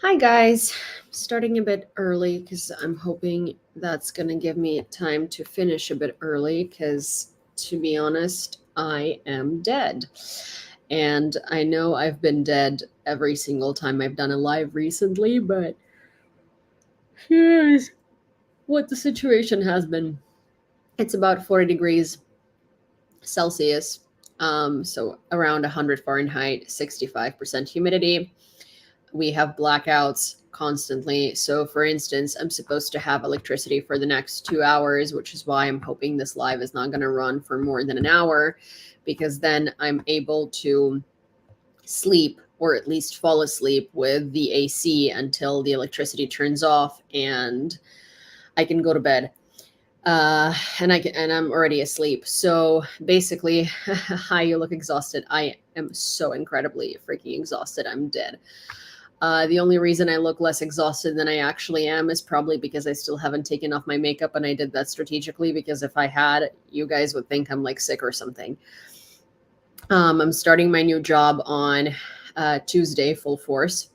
Hi guys, starting a bit early because I'm hoping that's going to give me time to finish a bit early because to be honest, I am dead. And I know I've been dead every single time I've done a live recently, but here's what the situation has been. It's about 40 degrees Celsius, so around 100 Fahrenheit, 65% humidity. We have blackouts constantly. So, for instance, I'm supposed to have electricity for the next 2 hours, which is why I'm hoping this live is not going to run for more than an hour, because then I'm able to sleep or at least fall asleep with the AC until the electricity turns off and I can go to bed. And I'm already asleep. So basically, hi, you look exhausted. I am so incredibly freaking exhausted. I'm dead. The only reason I look less exhausted than I actually am is probably because I still haven't taken off my makeup, and I did that strategically because if I had, you guys would think I'm like sick or something. I'm starting my new job on Tuesday, full force.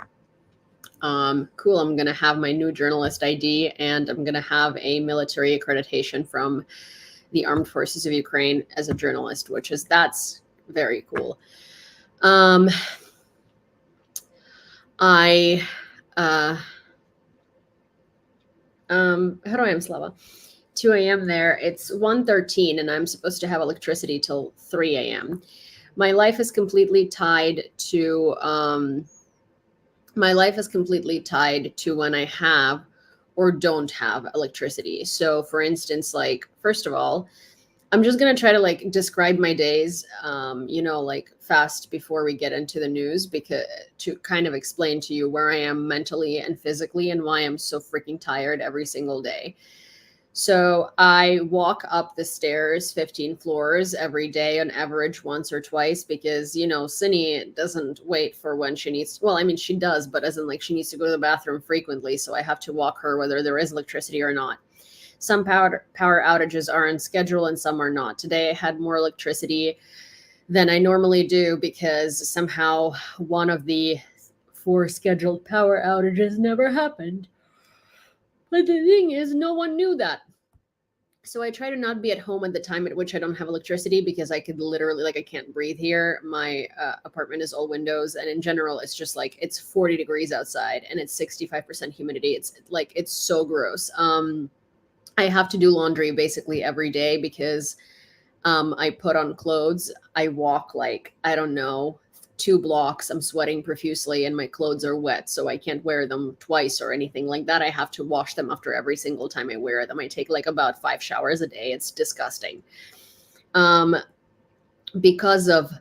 Cool. I'm going to have my new journalist ID, and I'm going to have a military accreditation from the Armed Forces of Ukraine as a journalist, that's very cool. I how do I am, Slava? 2 a.m. there. It's 1:13 and I'm supposed to have electricity till 3 a.m. My life is completely tied to when I have or don't have electricity. So for instance, like first of all, I'm just gonna try to like describe my days, like fast before we get into the news, because to kind of explain to you where I am mentally and physically and why I'm so freaking tired every single day. So I walk up the stairs 15 floors every day on average once or twice because, Cindy doesn't wait for when she needs. Well, I mean, she does, but as in like she needs to go to the bathroom frequently. So I have to walk her whether there is electricity or not. Some power outages are on schedule and some are not. Today I had more electricity than I normally do because somehow one of the 4 scheduled power outages never happened. But the thing is, no one knew that. So I try to not be at home at the time at which I don't have electricity because I could literally, like, I can't breathe here. My apartment is all windows. And in general, it's just like, it's 40 degrees outside and it's 65% humidity. It's so gross. I have to do laundry basically every day because I put on clothes. I walk like, I don't know, 2 blocks. I'm sweating profusely and my clothes are wet. So I can't wear them twice or anything like that. I have to wash them after every single time I wear them. I take like about 5 showers a day. It's disgusting. Because of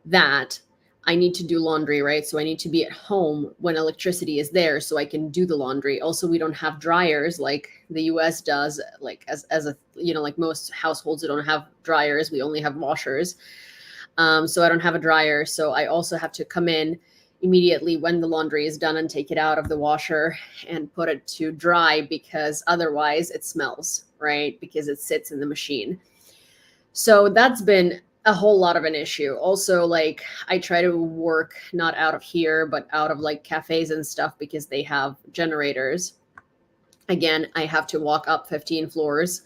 that, I need to do laundry, right? So I need to be at home when electricity is there so I can do the laundry. Also, we don't have dryers like the US does, like as a, like most households don't have dryers. We only have washers. So I don't have a dryer. So I also have to come in immediately when the laundry is done and take it out of the washer and put it to dry because otherwise it smells, right? Because it sits in the machine. So that's been a whole lot of an issue. Also, like I try to work not out of here, but out of like cafes and stuff because they have generators. Again, I have to walk up 15 floors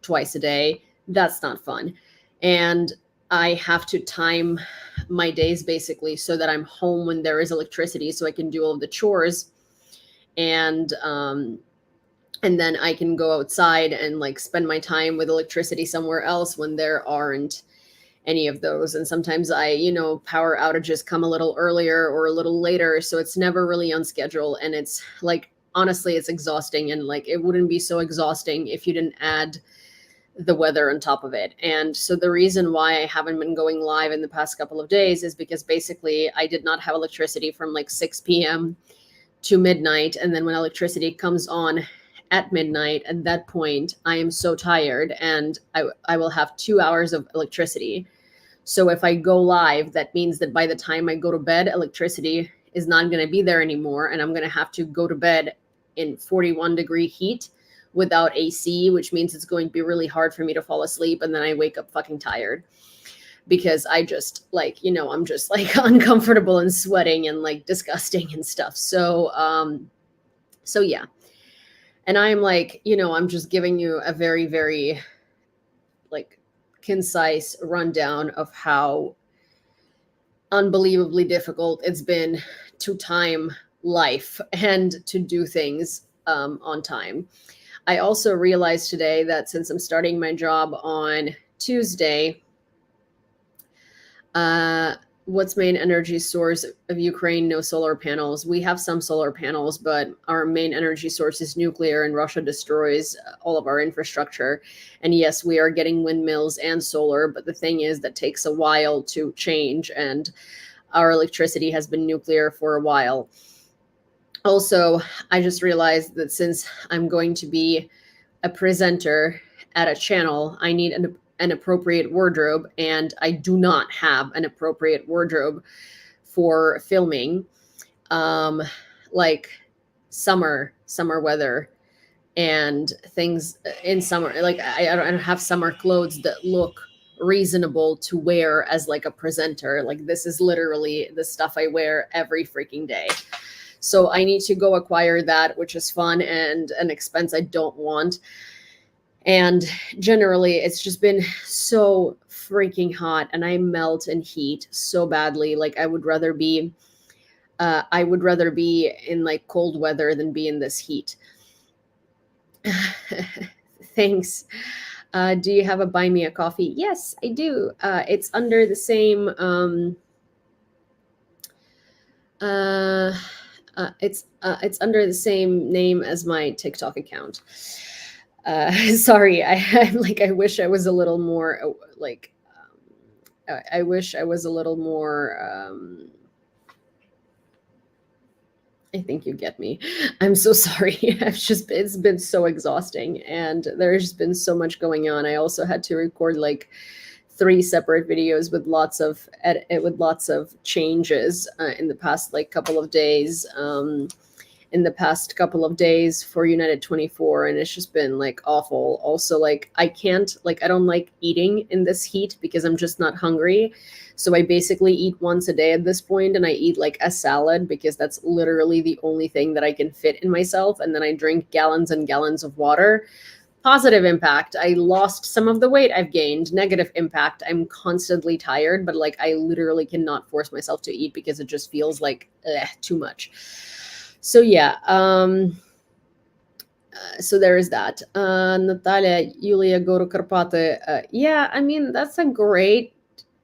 twice a day. That's not fun. And I have to time my days basically so that I'm home when there is electricity so I can do all of the chores. And then I can go outside and like spend my time with electricity somewhere else when there aren't any of those. And sometimes power outages come a little earlier or a little later. So it's never really on schedule. And it's like, honestly, it's exhausting. And like, it wouldn't be so exhausting if you didn't add the weather on top of it. And so the reason why I haven't been going live in the past couple of days is because basically I did not have electricity from like 6 p.m. to midnight. And then when electricity comes on at midnight, at that point, I am so tired and I will have 2 hours of electricity. So if I go live, that means that by the time I go to bed, electricity is not going to be there anymore. And I'm going to have to go to bed in 41-degree heat without AC, which means it's going to be really hard for me to fall asleep. And then I wake up fucking tired. because I just like, I'm just like uncomfortable and sweating and like disgusting and stuff. So yeah. And I'm like, I'm just giving you a very, very like concise rundown of how unbelievably difficult it's been to time life and to do things on time. I also realized today that since I'm starting my job on Tuesday, what's main energy source of Ukraine? No solar panels. We have some solar panels, but our main energy source is nuclear, and Russia destroys all of our infrastructure. And yes, we are getting windmills and solar, but the thing is that takes a while to change, and our electricity has been nuclear for a while. Also, I just realized that since I'm going to be a presenter at a channel, I need an appropriate wardrobe, and I do not have an appropriate wardrobe for filming. Like summer weather and things in summer. Like I don't have summer clothes that look reasonable to wear as like a presenter. Like this is literally the stuff I wear every freaking day. So I need to go acquire that, which is fun and an expense I don't want. And generally, it's just been so freaking hot, and I melt in heat so badly. Like I would rather be in like cold weather than be in this heat. Thanks. Do you have a buy me a coffee? Yes, I do. It's under the same it's under the same name as my TikTok account. Sorry, I'm like, I wish I was a little more like, I wish I was a little more, I think you get me. I'm so sorry. It's been so exhausting, and there's been so much going on. I also had to record like 3 separate videos with lots of changes in the past like couple of days. For United 24, and it's just been like awful. Also, like I don't like eating in this heat because I'm just not hungry. So I basically eat once a day at this point, and I eat like a salad because that's literally the only thing that I can fit in myself. And then I drink gallons and gallons of water. Positive impact, I lost some of the weight I've gained. Negative impact, I'm constantly tired, but like I literally cannot force myself to eat because it just feels like too much. So yeah, so there is that. Natalia, Yulia, go to Karpaty. Yeah, I mean that's great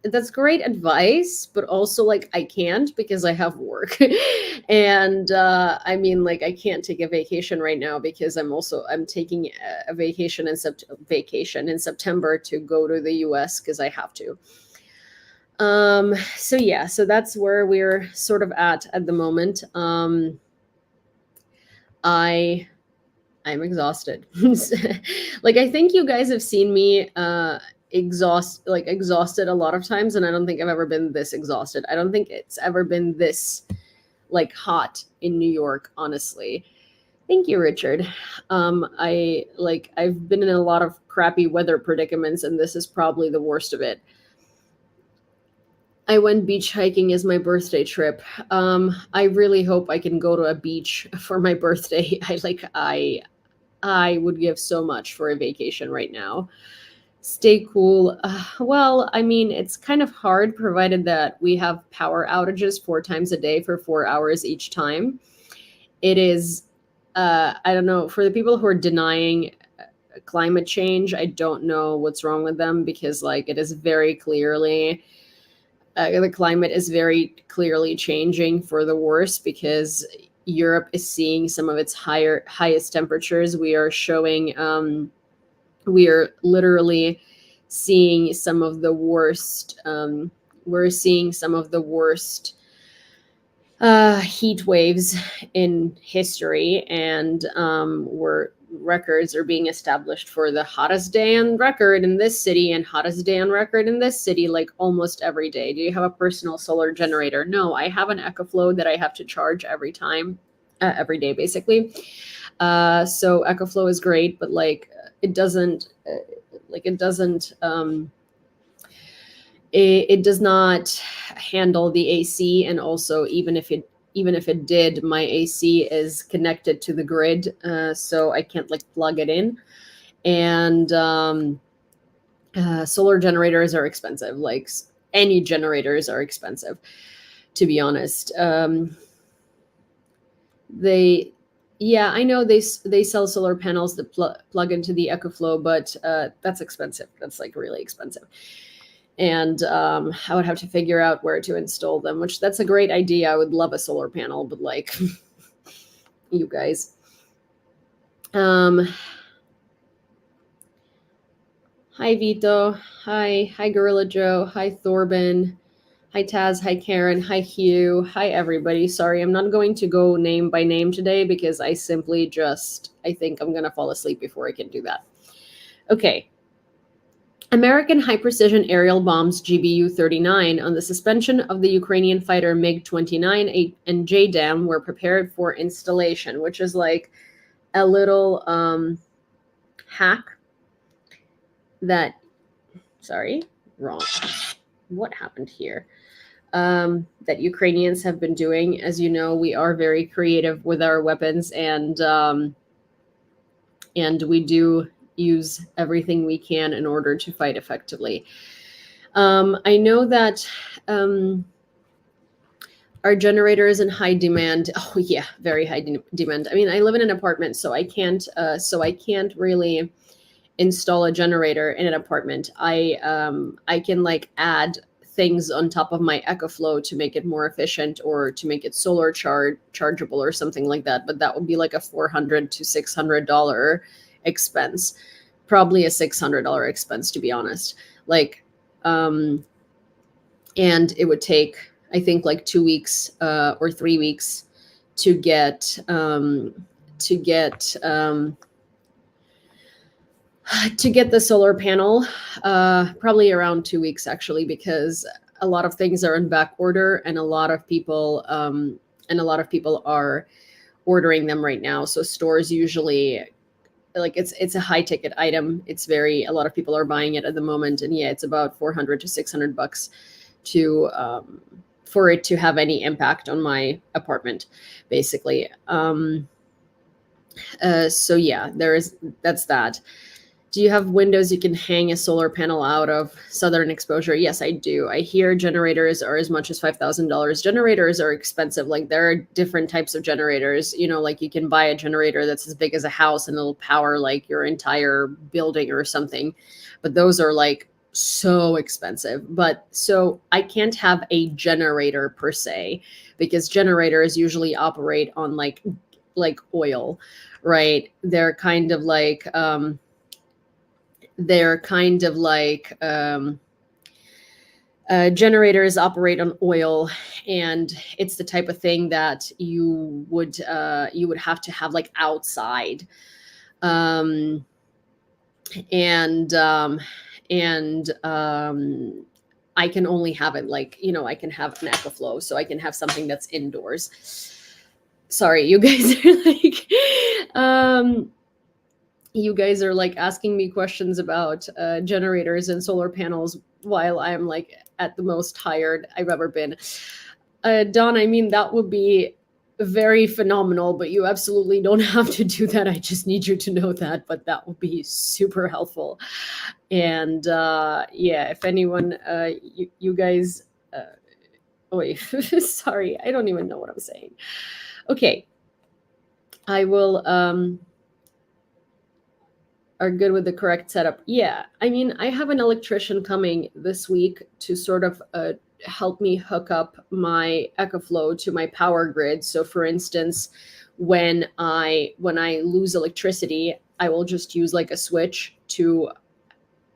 advice, but also like I can't because I have work, and I mean like I can't take a vacation right now because I'm taking a vacation in September to go to the U.S. because I have to. So yeah, so that's where we're sort of at the moment. I'm exhausted. Like I think you guys have seen me exhausted a lot of times, and I don't think I've ever been this exhausted. I don't think it's ever been this like hot in New York, honestly. Thank you, Richard. I've been in a lot of crappy weather predicaments, and this is probably the worst of it. I went beach hiking as my birthday trip. I really hope I can go to a beach for my birthday. I would give so much for a vacation right now. Stay cool. Well, I mean, it's kind of hard provided that we have power outages 4 times a day for 4 hours each time. It is, I don't know, for the people who are denying climate change, I don't know what's wrong with them because like it is very clearly the climate is very clearly changing for the worse because Europe is seeing some of its highest temperatures. We are literally seeing some of the worst. We're seeing some of the worst heat waves in history, and records are being established for the hottest day on record in this city and hottest day on record in this city like almost every day. Do you have a personal solar generator? No, I have an EcoFlow that I have to charge every day basically. So EcoFlow is great, but like it doesn't it does not handle the AC, and also even if it did, my AC is connected to the grid, so I can't like plug it in. And solar generators are expensive. Like any generators are expensive, to be honest. They, yeah, I know they sell solar panels that plug into the EcoFlow, but that's expensive. That's like really expensive. And I would have to figure out where to install them, which that's a great idea. I would love a solar panel, but like you guys. Hi Vito. Hi Gorilla Joe. Hi Thorben. Hi Taz. Hi Karen. Hi Hugh. Hi everybody. Sorry, I'm not going to go name by name today because I simply just I think I'm gonna fall asleep before I can do that. Okay. American high-precision aerial bombs GBU-39 on the suspension of the Ukrainian fighter MiG-29 and JDAM were prepared for installation, which is like a little hack that, sorry, wrong. What happened here? That Ukrainians have been doing. As you know, we are very creative with our weapons, and we do use everything we can in order to fight effectively. I know that our generator is in high demand. Oh yeah, very high demand. I mean, I live in an apartment, so I can't really install a generator in an apartment. I can like add things on top of my EcoFlow to make it more efficient or to make it solar chargeable or something like that. But that would be like a $400 to $600 expense, probably a $600 expense, to be honest. Like, and it would take, I think, like 2 weeks or 3 weeks to get the solar panel. Probably around 2 weeks actually, because a lot of things are in back order, and a lot of people are ordering them right now. So stores usually, like, it's a high ticket item. It's a lot of people are buying it at the moment, and yeah, it's about $400 to $600 to for it to have any impact on my apartment, basically. So yeah, that's that. Do you have windows you can hang a solar panel out of? Southern exposure? Yes, I do. I hear generators are as much as $5,000. Generators are expensive. Like, there are different types of generators. You know, like you can buy a generator that's as big as a house and it'll power like your entire building or something. But those are like so expensive. But so I can't have a generator per se, because generators usually operate on like oil, right? They're kind of like generators operate on oil, and it's the type of thing that you would have to have like outside, and I can only have it like, you know, I can have an EcoFlow, so I can have something that's indoors. Sorry, you guys are like you guys are like asking me questions about generators and solar panels while I'm like at the most tired I've ever been. Don, I mean, that would be very phenomenal, but you absolutely don't have to do that. I just need you to know that, but that would be super helpful. And yeah, if anyone, you guys, oh wait, sorry, I don't even know what I'm saying. Okay, I will, are good with the correct setup. Yeah, I mean, I have an electrician coming this week to sort of help me hook up my EcoFlow to my power grid. So for instance, when I lose electricity, I will just use like a switch to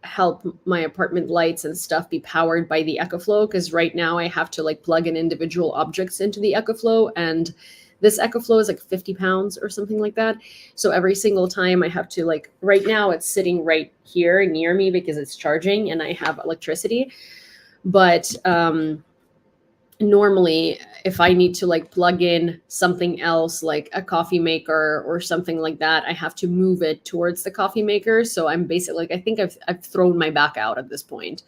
help my apartment lights and stuff be powered by the EcoFlow, because right now I have to like plug in individual objects into the EcoFlow, and this EcoFlow is like 50 pounds or something like that. So every single time I have to, like, right now it's sitting right here near me because it's charging and I have electricity. But normally if I need to like plug in something else, like a coffee maker or something like that, I have to move it towards the coffee maker. So I'm basically like, I think I've thrown my back out at this point.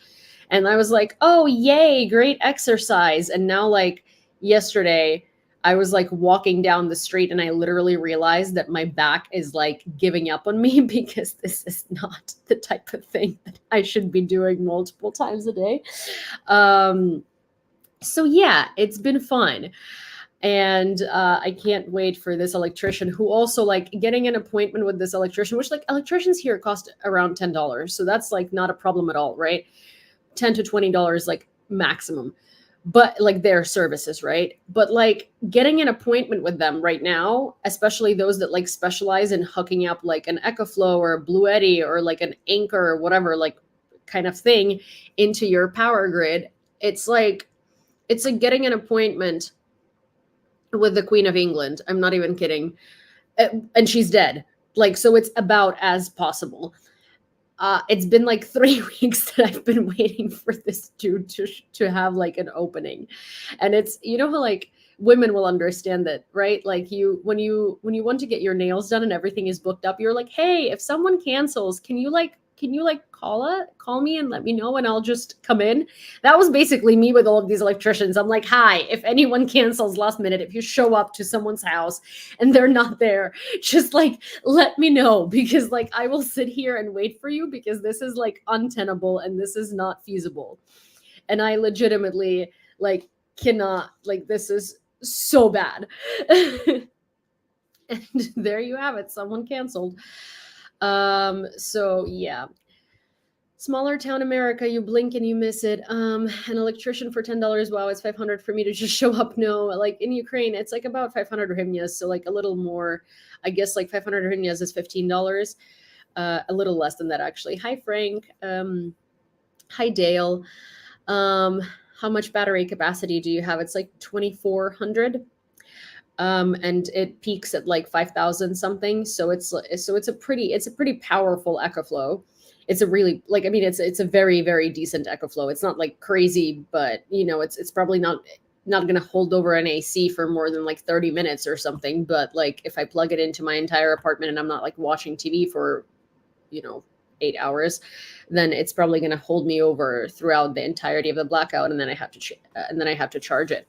And I was like, oh, yay, great exercise. And now, like, yesterday, I was like walking down the street and I literally realized that my back is like giving up on me because this is not the type of thing that I should be doing multiple times a day. So yeah, it's been fun. And I can't wait for this electrician who also like getting an appointment with this electrician, which like electricians here cost around $10. So that's like not a problem at all, right? $10 to $20 like maximum, but like their services, right? But like getting an appointment with them right now, especially those that like specialize in hooking up like an EcoFlow or a Blue Eddy or like an Anchor or whatever like kind of thing into your power grid, it's like getting an appointment with the Queen of England. I'm not even kidding. And she's dead. Like, so it's about as possible. It's been like 3 weeks that I've been waiting for this dude to have like an opening. And it's, you know how like women will understand that, right? Like when you want to get your nails done and everything is booked up, you're like, hey, if someone cancels, can you call me and let me know and I'll just come in? That was basically me with all of these electricians. I'm like, hi, if anyone cancels last minute, if you show up to someone's house and they're not there, just like let me know, because like I will sit here and wait for you, because this is like untenable and this is not feasible. And I legitimately like cannot, like, this is so bad. And there you have it, someone canceled. So yeah. Smaller town America, you blink and you miss it. An electrician for $10. Wow, it's $500 for me to just show up. No, like in Ukraine, it's like about 500 hryvnias, so like a little more. I guess like 500 hryvnias is $15. A little less than that actually. Hi Frank. Hi Dale. How much battery capacity do you have? It's like 2,400. And it peaks at like 5,000 something. So it's a pretty powerful EcoFlow. It's a really, like, I mean, it's a very, very decent EcoFlow. It's not like crazy, but you know, it's probably not going to hold over an AC for more than like 30 minutes or something. But like if I plug it into my entire apartment and I'm not like watching TV for, 8 hours, then it's probably going to hold me over throughout the entirety of the blackout. And then I have to charge it.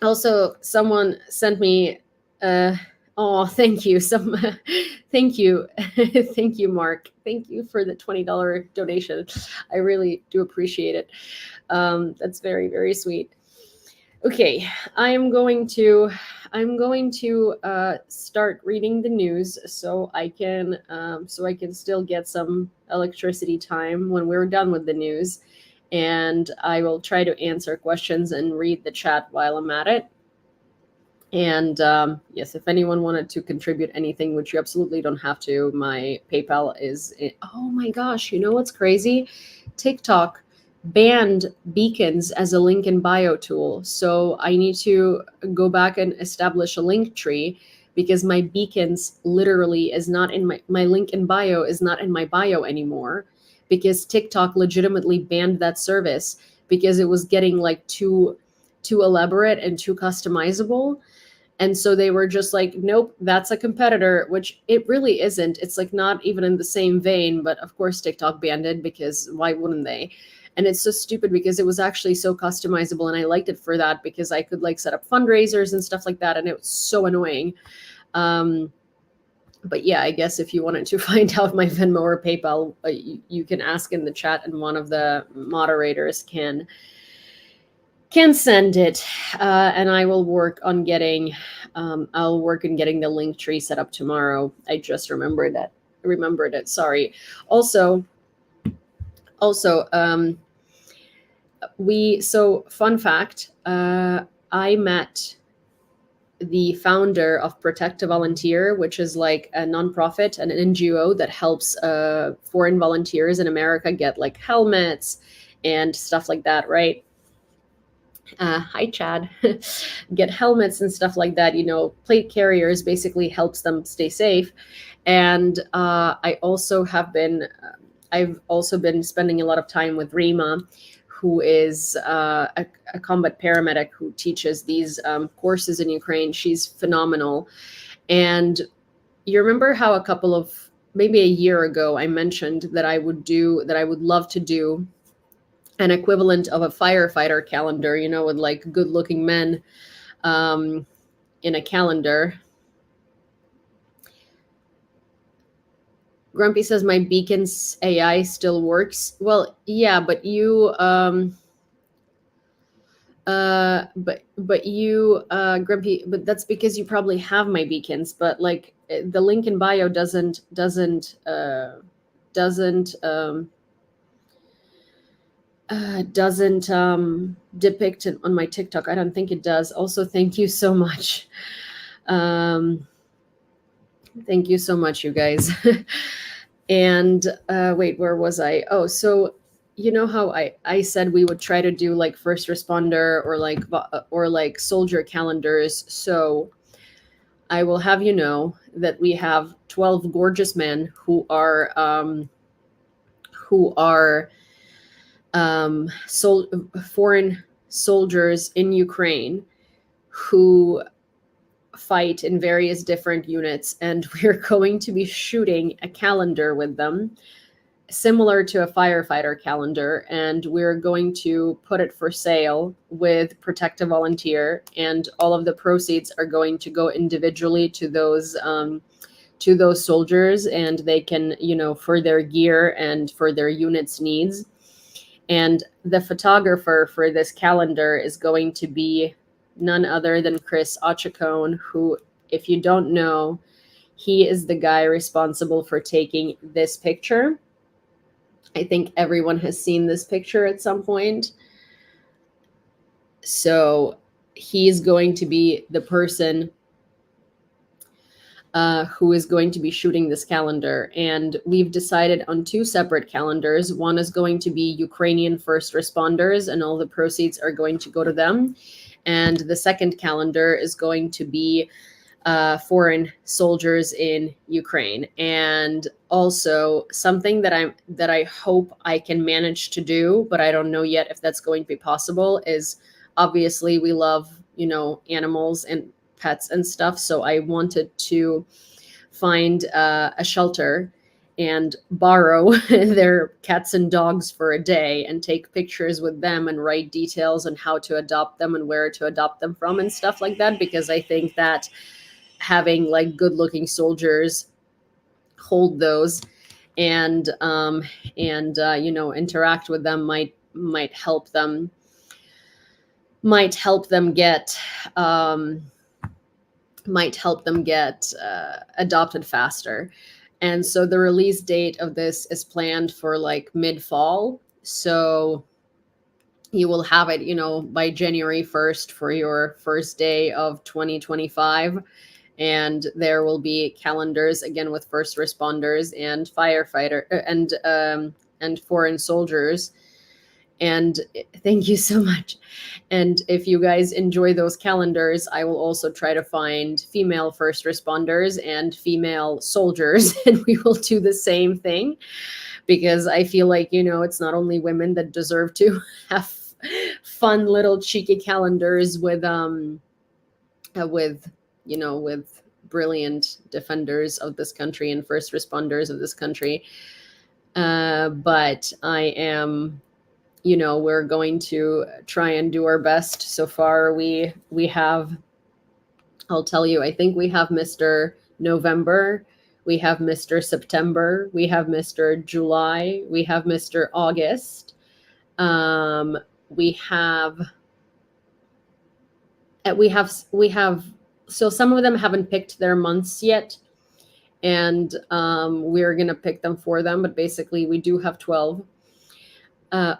Also, someone sent me, thank you. Thank you. Thank you, Mark. Thank you for the $20 donation. I really do appreciate it. That's very, very sweet. Okay, I'm going to start reading the news so I can still get some electricity time when we're done with the news. And I will try to answer questions and read the chat while I'm at it. And yes, if anyone wanted to contribute anything, which you absolutely don't have to, my PayPal is, oh my gosh, you know what's crazy? TikTok banned beacons as a link in bio tool. So I need to go back and establish a link tree, because my beacons literally is not in my link in bio is not in my bio anymore, because TikTok legitimately banned that service because it was getting like too elaborate and too customizable. And so they were just like, nope, that's a competitor, which it really isn't. It's like not even in the same vein, but of course TikTok banned it, because why wouldn't they? And it's so stupid because it was actually so customizable, and I liked it for that, because I could like set up fundraisers and stuff like that, and it was so annoying. But yeah, I guess if you wanted to find out my Venmo or PayPal, you can ask in the chat, and one of the moderators can send it, and I will work on getting the link tree set up tomorrow. I just remembered it. Sorry. Also, fun fact, I met the founder of Protect a Volunteer, which is like a nonprofit and an NGO that helps foreign volunteers in America get like helmets and stuff like that, right? Hi, Chad. Get helmets and stuff like that. Plate carriers basically helps them stay safe. And I've also been spending a lot of time with Rima, who is a combat paramedic who teaches these courses in Ukraine. She's phenomenal. And you remember how a couple of maybe a year ago, I mentioned that I would love to do an equivalent of a firefighter calendar, with like good looking men in a calendar. Grumpy says my beacon's AI still works. Well, yeah, but you Grumpy, but that's because you probably have my beacons, but like the link in bio doesn't depict it on my TikTok. I don't think it does. Also, thank you so much. Thank you so much, you guys. And wait, where was I? Oh, so you know how I said we would try to do like first responder or like soldier calendars. So I will have you know that we have 12 gorgeous men who are foreign soldiers in Ukraine who fight in various different units, and we're going to be shooting a calendar with them similar to a firefighter calendar, and we're going to put it for sale with Protect a Volunteer, and all of the proceeds are going to go individually to those soldiers, and they can, for their gear and for their unit's needs. And the photographer for this calendar is going to be none other than Chris Ochacone, who, if you don't know, he is the guy responsible for taking this picture. I think everyone has seen this picture at some point. So he's going to be the person who is going to be shooting this calendar. And we've decided on 2 separate calendars. One is going to be Ukrainian first responders, and all the proceeds are going to go to them. And the second calendar is going to be foreign soldiers in Ukraine. And also something that I hope I can manage to do, but I don't know yet if that's going to be possible, is obviously we love, animals and pets and stuff. So I wanted to find a shelter and borrow their cats and dogs for a day and take pictures with them and write details on how to adopt them and where to adopt them from and stuff like that, because I think that having like good looking soldiers hold those and interact with them might help them get adopted faster. And so the release date of this is planned for like mid-fall. So you will have it, by January 1st for your first day of 2025. And there will be calendars again with first responders and firefighter and foreign soldiers. And thank you so much. And if you guys enjoy those calendars, I will also try to find female first responders and female soldiers, and we will do the same thing, because I feel like, it's not only women that deserve to have fun little cheeky calendars with brilliant defenders of this country and first responders of this country. But I am, we're going to try and do our best. So far, we have, I'll tell you, I think we have Mr. November, we have Mr. September, we have Mr. July, we have Mr. August. We have, so some of them haven't picked their months yet, and we're going to pick them for them, but basically we do have 12.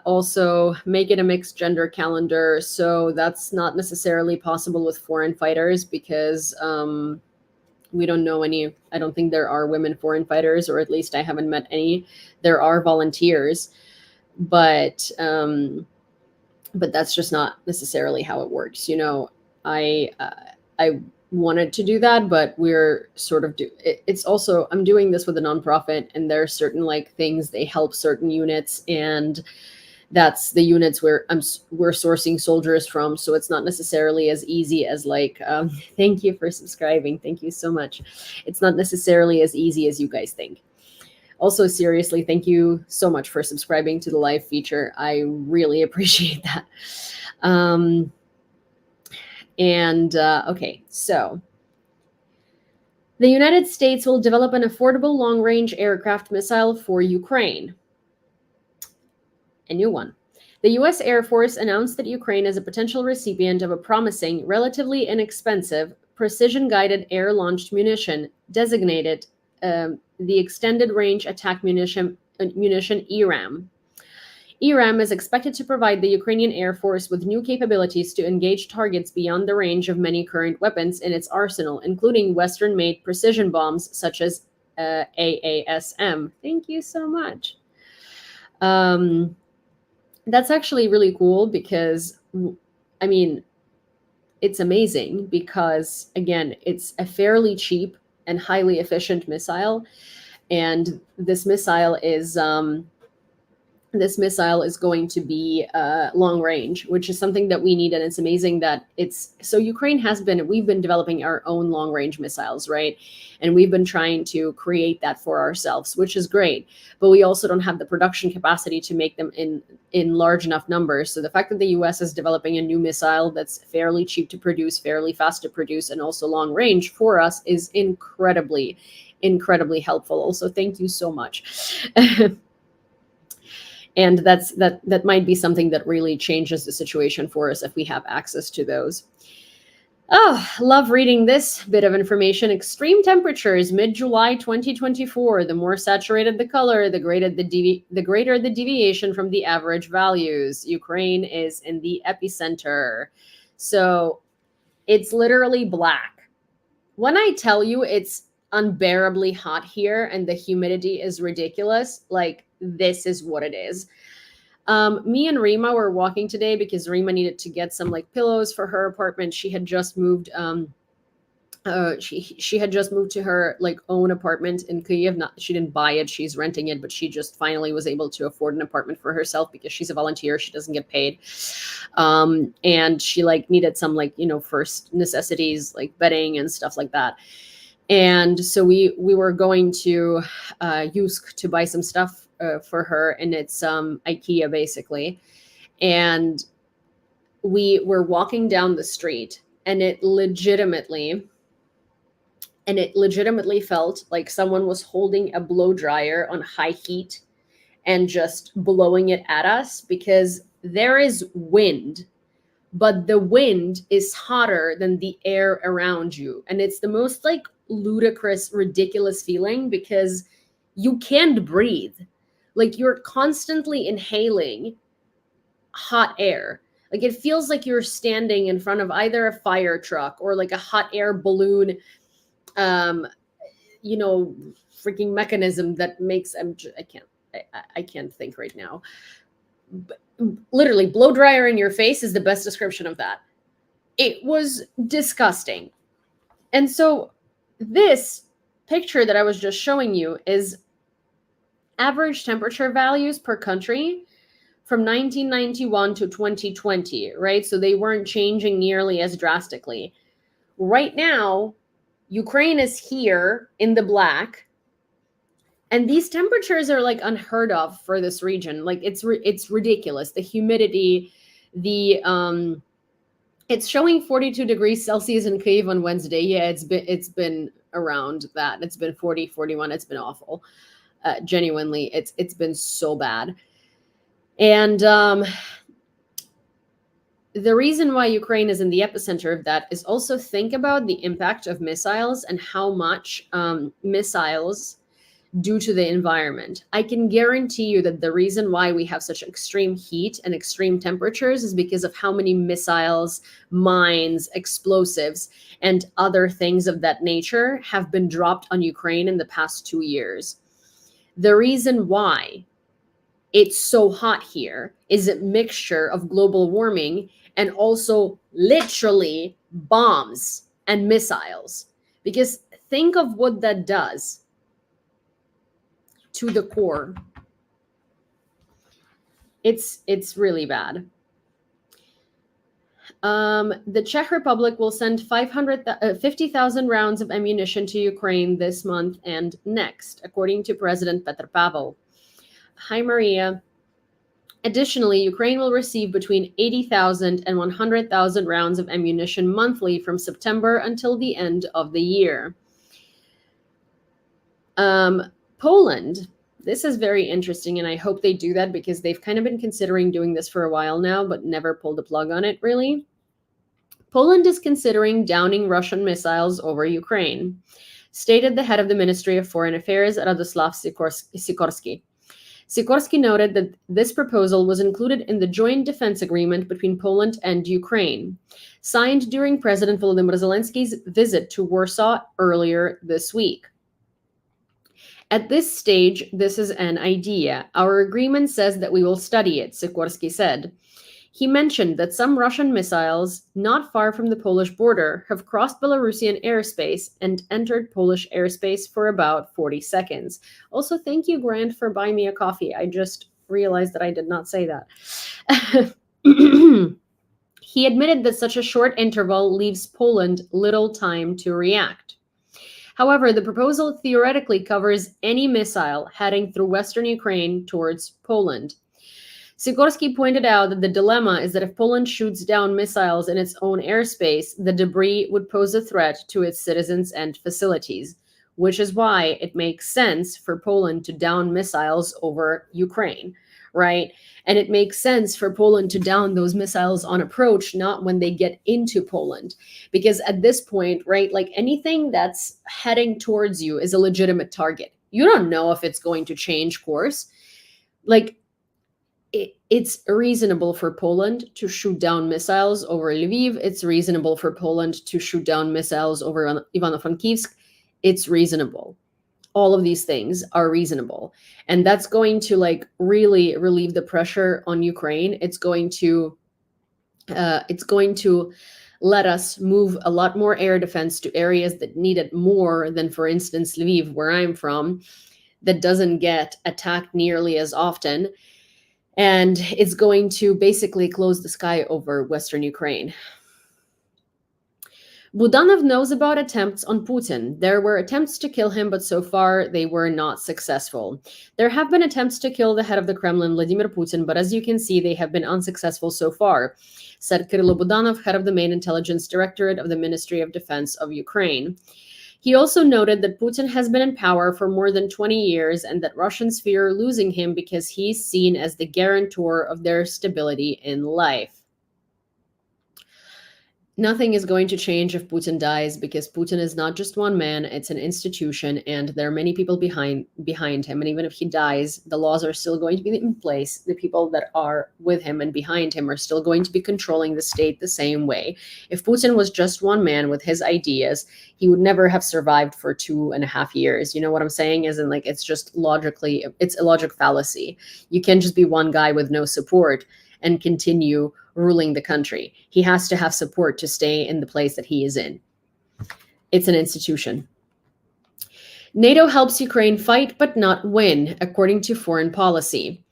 Also, make it a mixed gender calendar. So that's not necessarily possible with foreign fighters, because we don't know any. I don't think there are women foreign fighters, or at least I haven't met any. There are volunteers, but that's just not necessarily how it works. I wanted to do that, but we're sort of it's also, I'm doing this with a nonprofit, and there are certain like things they help certain units, and that's the units where we're sourcing soldiers from. So it's not necessarily as easy as like, thank you for subscribing. Thank you so much. It's not necessarily as easy as you guys think. Also, seriously, thank you so much for subscribing to the live feature. I really appreciate that. Okay, so the United States will develop an affordable long-range aircraft missile for Ukraine. A new one. The U.S. Air Force announced that Ukraine is a potential recipient of a promising, relatively inexpensive, precision-guided air-launched munition designated the Extended Range Attack Munition ERAM. ERAM is expected to provide the Ukrainian Air Force with new capabilities to engage targets beyond the range of many current weapons in its arsenal, including Western-made precision bombs such as AASM. Thank you so much. That's actually really cool because, I mean, it's amazing because, again, it's a fairly cheap and highly efficient missile. And this missile is going to be long range, which is something that we need. And it's amazing that we've been developing our own long range missiles, right? And we've been trying to create that for ourselves, which is great. But we also don't have the production capacity to make them in large enough numbers. So the fact that the US is developing a new missile that's fairly cheap to produce, fairly fast to produce, and also long range for us is incredibly helpful. Also, thank you so much. And that might be something that really changes the situation for us if we have access to those. Oh, love reading this bit of information. Extreme temperatures mid-July 2024. The more saturated the color, the greater the deviation from the average values. Ukraine is in the epicenter. So it's literally black. When I tell you it's unbearably hot here and the humidity is ridiculous, like, this is what it is. Me and Rima were walking today because Rima needed to get some like pillows for her apartment. She had just moved. She had just moved to her like own apartment in Kyiv. She didn't buy it; she's renting it. But she just finally was able to afford an apartment for herself because she's a volunteer. She doesn't get paid, and she like needed some like first necessities like bedding and stuff like that. And so we were going to Yusk to buy some stuff for her, and it's IKEA basically. And we were walking down the street, and it legitimately felt like someone was holding a blow dryer on high heat and just blowing it at us, because there is wind, but the wind is hotter than the air around you. And it's the most like ludicrous, ridiculous feeling because you can't breathe. Like, you're constantly inhaling hot air. Like, it feels like you're standing in front of either a fire truck or like a hot air balloon, freaking mechanism that makes, I can't think right now. But literally, blow dryer in your face is the best description of that. It was disgusting. And so this picture that I was just showing you is average temperature values per country from 1991 to 2020, right? So they weren't changing nearly as drastically. Right now, Ukraine is here in the black, and these temperatures are like unheard of for this region. Like, it's ridiculous. The humidity, it's showing 42 degrees Celsius in Kyiv on Wednesday. Yeah, it's been around that. It's been 40, 41. It's been awful. Genuinely, it's been so bad. And the reason why Ukraine is in the epicenter of that is also think about the impact of missiles and how much missiles do to the environment. I can guarantee you that the reason why we have such extreme heat and extreme temperatures is because of how many missiles, mines, explosives, and other things of that nature have been dropped on Ukraine in the past 2 years. The reason why it's so hot here is a mixture of global warming and also literally bombs and missiles. Because think of what that does to the core. It's really bad. The Czech Republic will send 50,000 rounds of ammunition to Ukraine this month and next, according to President Petr Pavel. Hi, Maria. Additionally, Ukraine will receive between 80,000 and 100,000 rounds of ammunition monthly from September until the end of the year. Poland. This is very interesting, and I hope they do that because they've kind of been considering doing this for a while now, but never pulled the plug on it, really. Poland is considering downing Russian missiles over Ukraine, stated the head of the Ministry of Foreign Affairs, Radoslav Sikorski. Sikorski noted that this proposal was included in the joint defense agreement between Poland and Ukraine, signed during President Volodymyr Zelensky's visit to Warsaw earlier this week. At this stage, this is an idea. Our agreement says that we will study it, Sikorski said. He mentioned that some Russian missiles not far from the Polish border have crossed Belarusian airspace and entered Polish airspace for about 40 seconds. Also, thank you, Grant, for buying me a coffee. I just realized that I did not say that. He admitted that such a short interval leaves Poland little time to react. However, the proposal theoretically covers any missile heading through Western Ukraine towards Poland. Sikorski pointed out that the dilemma is that if Poland shoots down missiles in its own airspace, the debris would pose a threat to its citizens and facilities, which is why it makes sense for Poland to down missiles over Ukraine, right? And it makes sense for Poland to down those missiles on approach, not when they get into Poland. Because at this point, right, like anything that's heading towards you is a legitimate target. You don't know if it's going to change course. Like, it's reasonable for Poland to shoot down missiles over Lviv. It's reasonable for Poland to shoot down missiles over Ivano-Frankivsk. It's reasonable. All of these things are reasonable. And that's going to like really relieve the pressure on Ukraine. It's going to let us move a lot more air defense to areas that need it more than, for instance, Lviv, where I'm from, that doesn't get attacked nearly as often. And it's going to basically close the sky over Western Ukraine. Budanov knows about attempts on Putin. There were attempts to kill him, but so far they were not successful. There have been attempts to kill the head of the Kremlin, Vladimir Putin, but as you can see, they have been unsuccessful so far, said Kyrylo Budanov, head of the main intelligence directorate of the Ministry of Defense of Ukraine. He also noted that Putin has been in power for more than 20 years and that Russians fear losing him because he's seen as the guarantor of their stability in life. Nothing is going to change if Putin dies because Putin is not just one man, it's an institution, and there are many people behind him. And even if he dies, the laws are still going to be in place. The people that are with him and behind him are still going to be controlling the state the same way. If Putin was just one man with his ideas, he would never have survived for 2.5 years. You know what I'm saying? As in, like, it's just logically, it's a logic fallacy. You can't just be one guy with no support and continue ruling the country. He has to have support to stay in the place that he is in. It's an institution. NATO helps Ukraine fight but not win, according to foreign policy.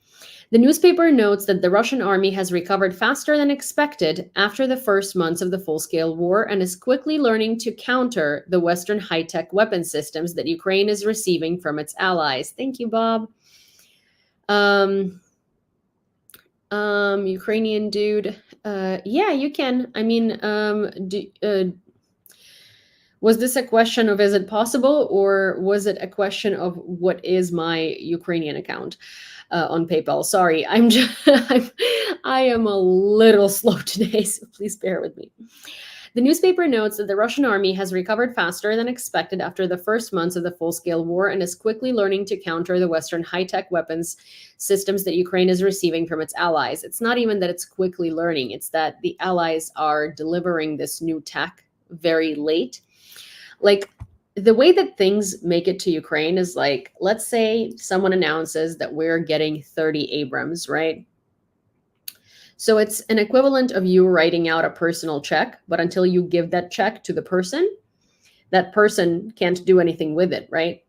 The newspaper notes that the Russian army has recovered faster than expected after the first months of the full-scale war and is quickly learning to counter the Western high-tech weapon systems that Ukraine is receiving from its allies. Thank you, Bob. Ukrainian dude. Yeah, you can. I mean, was this a question of is it possible, or was it a question of what is my Ukrainian account on PayPal? Sorry, I am a little slow today, so please bear with me. The newspaper notes that the Russian army has recovered faster than expected after the first months of the full-scale war and is quickly learning to counter the Western high-tech weapons systems that Ukraine is receiving from its allies. It's not even that it's quickly learning, it's that the allies are delivering this new tech very late. Like, the way that things make it to Ukraine is like, let's say someone announces that we're getting 30 Abrams, right? So it's an equivalent of you writing out a personal check, but until you give that check to the person, that person can't do anything with it, right?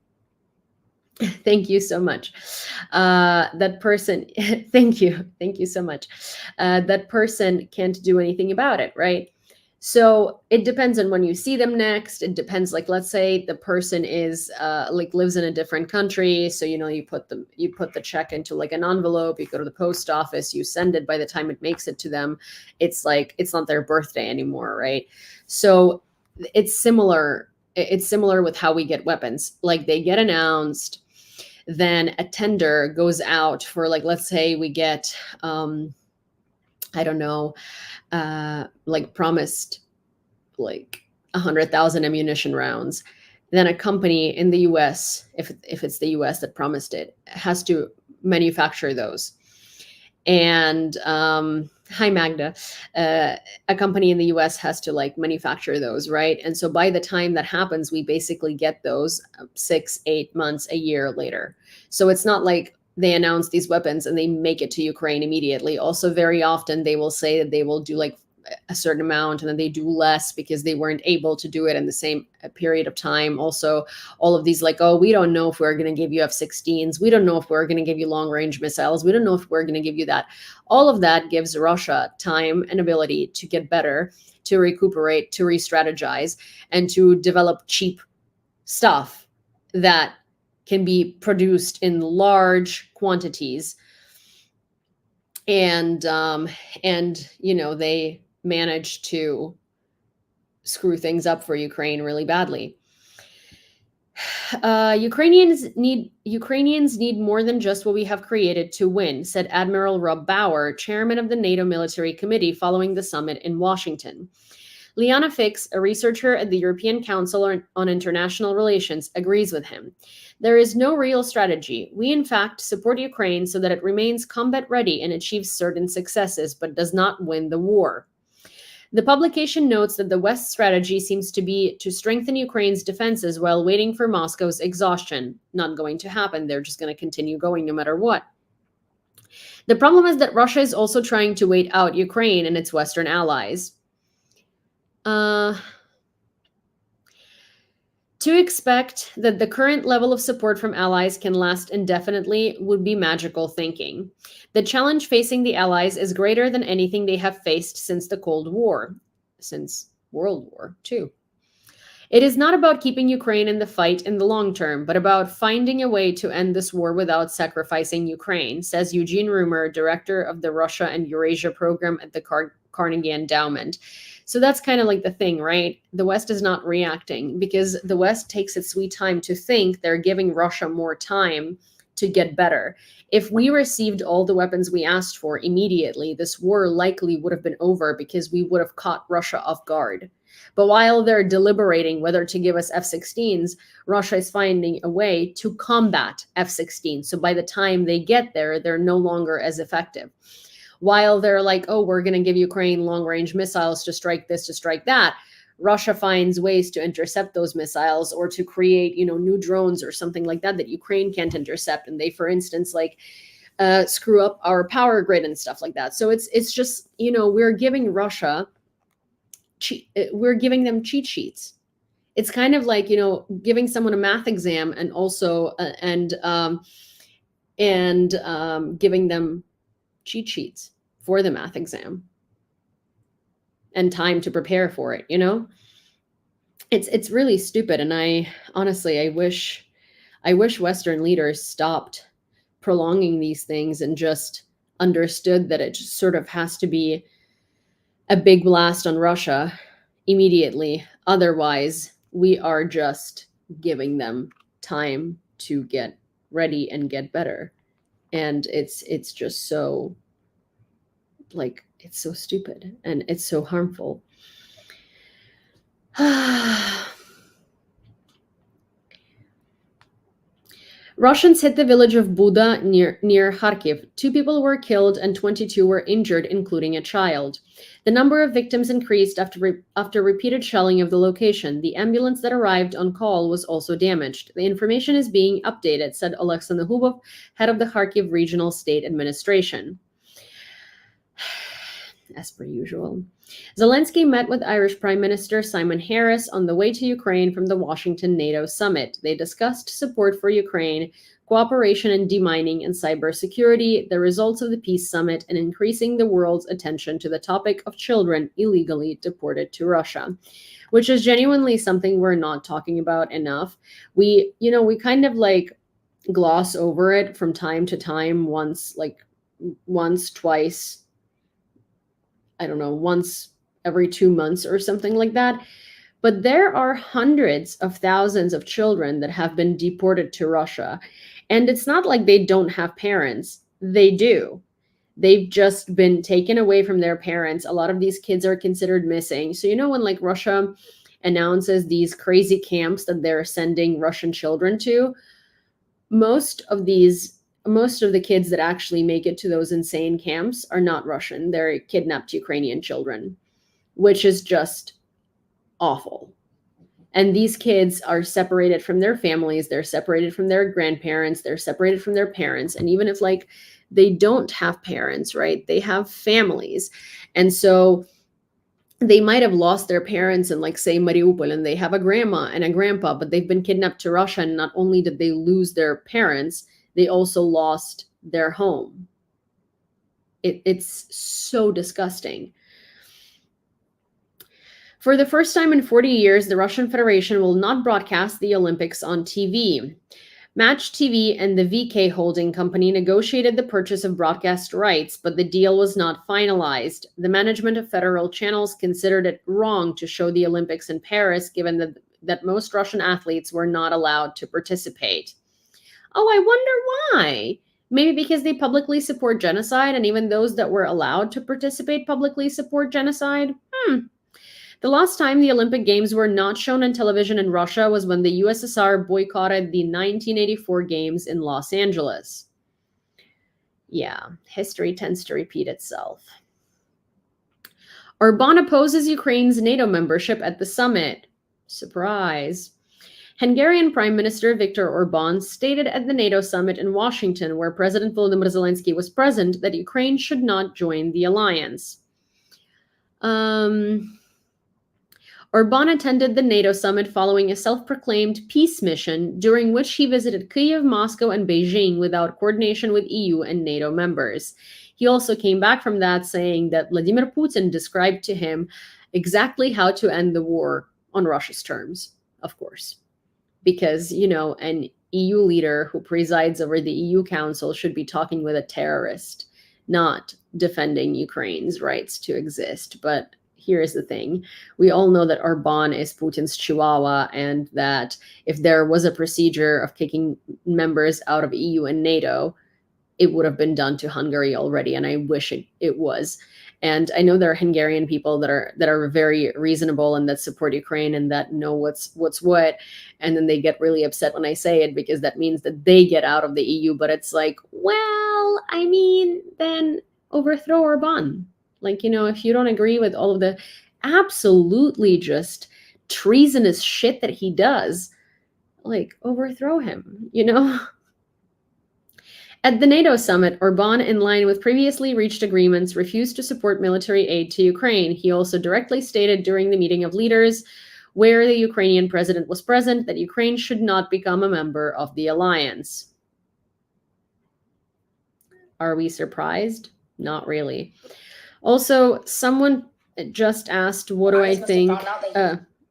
Thank you so much. That person, thank you so much. That person can't do anything about it, right? So it depends on when you see them next. It depends, like, let's say the person is like lives in a different country, so you put the check into like an envelope, you go to the post office, you send it. By the time it makes it to them, it's like it's not their birthday anymore, right? So it's similar. It's similar with how we get weapons. Like, they get announced, then a tender goes out for, like, let's say we get I don't know, like promised like 100,000 ammunition rounds. Then a company in the US, if it's the US that promised it, has to manufacture those. And hi Magda, a company in the US has to like manufacture those, right? And so by the time that happens, we basically get those 6-8 months, a year later. So it's not like they announce these weapons and they make it to Ukraine immediately. Also, very often they will say that they will do like a certain amount, and then they do less because they weren't able to do it in the same period of time. Also, all of these, like, oh, we don't know if we're going to give you F-16s. We don't know if we're going to give you long range missiles. We don't know if we're going to give you that. All of that gives Russia time and ability to get better, to recuperate, to re-strategize, and to develop cheap stuff that can be produced in large quantities. And they managed to screw things up for Ukraine really badly. Ukrainians need more than just what we have created to win, said Admiral Rob Bauer, chairman of the NATO Military Committee, following the summit in Washington. Liana Fix, a researcher at the European Council on International Relations, agrees with him. There is no real strategy. We, in fact, support Ukraine so that it remains combat ready and achieves certain successes, but does not win the war. The publication notes that the West's strategy seems to be to strengthen Ukraine's defenses while waiting for Moscow's exhaustion. Not going to happen. They're just going to continue going no matter what. The problem is that Russia is also trying to wait out Ukraine and its Western allies. To expect that the current level of support from allies can last indefinitely would be magical thinking. The challenge facing the allies is greater than anything they have faced since the Cold War, since World War II. It is not about keeping Ukraine in the fight in the long term, but about finding a way to end this war without sacrificing Ukraine, says Eugene Rumer, director of the Russia and Eurasia program at the Carnegie Endowment. So that's kind of like the thing, right? The West is not reacting because the West takes its sweet time to think they're giving Russia more time to get better. If we received all the weapons we asked for immediately, this war likely would have been over because we would have caught Russia off guard. But while they're deliberating whether to give us F-16s, Russia is finding a way to combat F-16. So by the time they get there, they're no longer as effective. While they're like, oh, we're going to give Ukraine long-range missiles to strike this, to strike that, Russia finds ways to intercept those missiles or to create, new drones or something like that that Ukraine can't intercept. And they, for instance, screw up our power grid and stuff like that. So it's just, we're giving Russia, we're giving them cheat sheets. It's kind of like, giving someone a math exam and also giving them cheat sheets for the math exam and time to prepare for it. It's really stupid. And I wish Western leaders stopped prolonging these things and just understood that it just sort of has to be a big blast on Russia immediately. Otherwise, we are just giving them time to get ready and get better. And it's just so, it's so stupid and it's so harmful. Russians hit the village of Buda near Kharkiv. 2 people were killed and 22 were injured, including a child. The number of victims increased after repeated shelling of the location. The ambulance that arrived on call was also damaged. The information is being updated, said Oleksiy Nahubov, head of the Kharkiv Regional State Administration. as per usual. Zelensky met with Irish Prime Minister Simon Harris on the way to Ukraine from the Washington NATO summit. They discussed support for Ukraine, cooperation in demining and cybersecurity, the results of the peace summit, and increasing the world's attention to the topic of children illegally deported to Russia, which is genuinely something we're not talking about enough. We kind of like gloss over it from time to time, once, twice, I don't know, once every 2 months or something like that. But there are hundreds of thousands of children that have been deported to Russia. And it's not like they don't have parents. They do. They've just been taken away from their parents. A lot of these kids are considered missing. So, when like Russia announces these crazy camps that they're sending Russian children to, most of the kids that actually make it to those insane camps are not Russian. They're kidnapped Ukrainian children, which is just awful. And these kids are separated from their families. They're separated from their grandparents. They're separated from their parents. And even if like they don't have parents, right? They have families. And so they might have lost their parents in, like, say, Mariupol, and they have a grandma and a grandpa, but they've been kidnapped to Russia. And not only did they lose their parents, they also lost their home. It's so disgusting. For the first time in 40 years, the Russian Federation will not broadcast the Olympics on TV. Match TV and the VK holding company negotiated the purchase of broadcast rights, but the deal was not finalized. The management of federal channels considered it wrong to show the Olympics in Paris, given that most Russian athletes were not allowed to participate. Oh, I wonder why. Maybe because they publicly support genocide, and even those that were allowed to participate publicly support genocide? The last time the Olympic Games were not shown on television in Russia was when the USSR boycotted the 1984 Games in Los Angeles. Yeah, history tends to repeat itself. Orbán opposes Ukraine's NATO membership at the summit. Surprise. Hungarian Prime Minister Viktor Orbán stated at the NATO summit in Washington, where President Volodymyr Zelensky was present, that Ukraine should not join the alliance. Orbán attended the NATO summit following a self-proclaimed peace mission, during which he visited Kyiv, Moscow, and Beijing without coordination with EU and NATO members. He also came back from that saying that Vladimir Putin described to him exactly how to end the war on Russia's terms, of course. Because, an EU leader who presides over the EU Council should be talking with a terrorist, not defending Ukraine's rights to exist. But here's the thing. We all know that Orbán is Putin's chihuahua, and that if there was a procedure of kicking members out of EU and NATO, it would have been done to Hungary already, and I wish it was. And I know there are Hungarian people that are very reasonable and that support Ukraine and that know what's what, and then they get really upset when I say it, because that means that they get out of the EU. But it's like, well, I mean, then overthrow Orbán. Like, if you don't agree with all of the absolutely just treasonous shit that he does, like, overthrow him, At the NATO summit, Orbán, in line with previously reached agreements, refused to support military aid to Ukraine. He also directly stated during the meeting of leaders, where the Ukrainian president was present, that Ukraine should not become a member of the alliance. Are we surprised? Not really. Also, someone just asked, what do I think?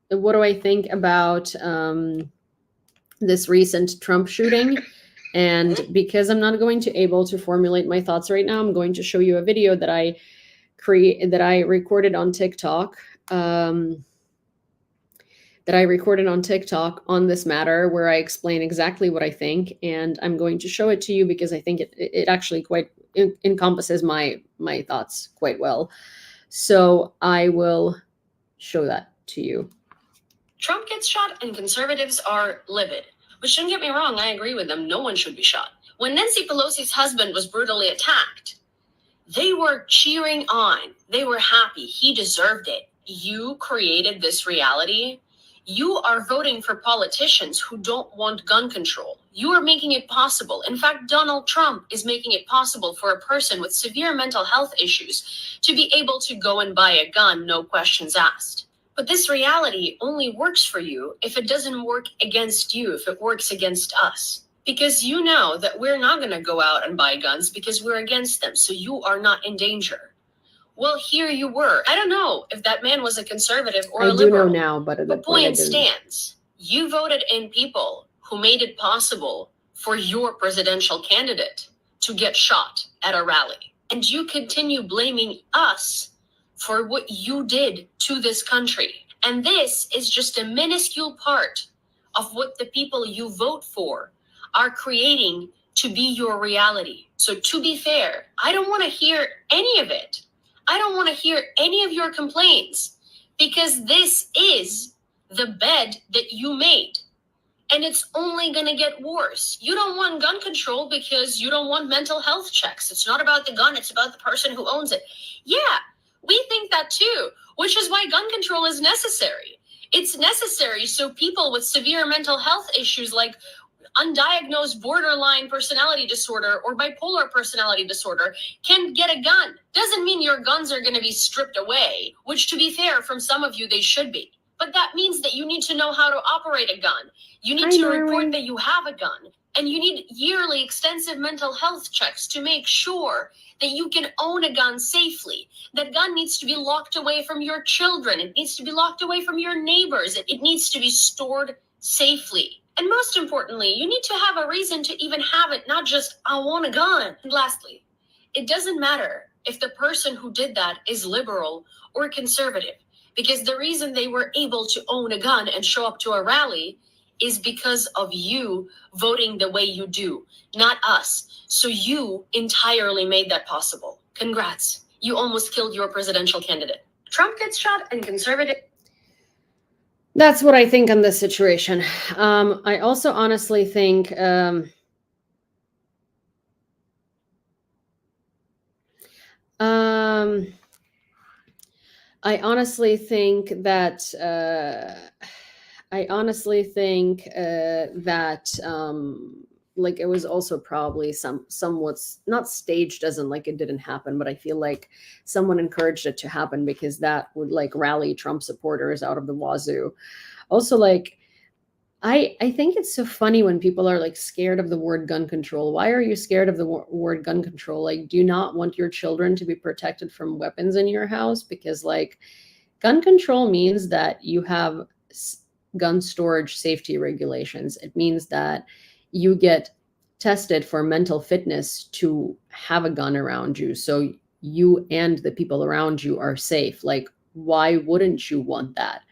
What do I think about this recent Trump shooting? And because I'm not going to able to formulate my thoughts right now, I'm going to show you a video that I recorded on TikTok. On this matter, where I explain exactly what I think, and I'm going to show it to you because I think it actually quite encompasses my thoughts quite well. So I will show that to you. Trump gets shot and conservatives are livid. But shouldn't get me wrong, I agree with them. No one should be shot. When Nancy Pelosi's husband was brutally attacked, they were cheering on. They were happy. He deserved it. You created this reality. You are voting for politicians who don't want gun control. You are making it possible. In fact, Donald Trump is making it possible for a person with severe mental health issues to be able to go and buy a gun, no questions asked. But this reality only works for you if it doesn't work against you, if it works against us. Because you know that we're not going to go out and buy guns because we're against them, so you are not in danger. Well, here you were. I don't know if that man was a conservative or a liberal. I do know now, but at The that point I point didn't. stands. You voted in people who made it possible for your presidential candidate to get shot at a rally. And you continue blaming us for what you did to this country. And this is just a minuscule part of what the people you vote for are creating to be your reality. So to be fair, I don't want to hear any of it. I don't want to hear any of your complaints because this is the bed that you made. And it's only going to get worse. You don't want gun control because you don't want mental health checks. It's not about the gun, it's about the person who owns it. Yeah, we think that too, which is why gun control is necessary. It's necessary so people with severe mental health issues like undiagnosed borderline personality disorder or bipolar personality disorder can get a gun. Doesn't mean your guns are going to be stripped away, which to be fair, from some of you, they should be. But that means that you need to know how to operate a gun. You need to report that you have a gun. And you need yearly extensive mental health checks to make sure that you can own a gun safely. That gun needs to be locked away from your children. It needs to be locked away from your neighbors. It needs to be stored safely. And most importantly, you need to have a reason to even have it, not just, I want a gun. And lastly, it doesn't matter if the person who did that is liberal or conservative, because the reason they were able to own a gun and show up to a rally is because of you voting the way you do, not us. So you entirely made that possible. Congrats. You almost killed your presidential candidate. Trump gets shot and conservative. That's what I think on this situation. I also honestly think I honestly think that like it was also probably somewhat not staged, as in like it didn't happen, but I feel like someone encouraged it to happen because that would like rally Trump supporters out of the wazoo. Also, like I think it's so funny when people are like scared of the word gun control. Why are you scared of the word gun control? Like, do you not want your children to be protected from weapons in your house? Because like gun control means that you have gun storage safety regulations. It means that you get tested for mental fitness to have a gun around you. So you and the people around you are safe. Like, why wouldn't you want that?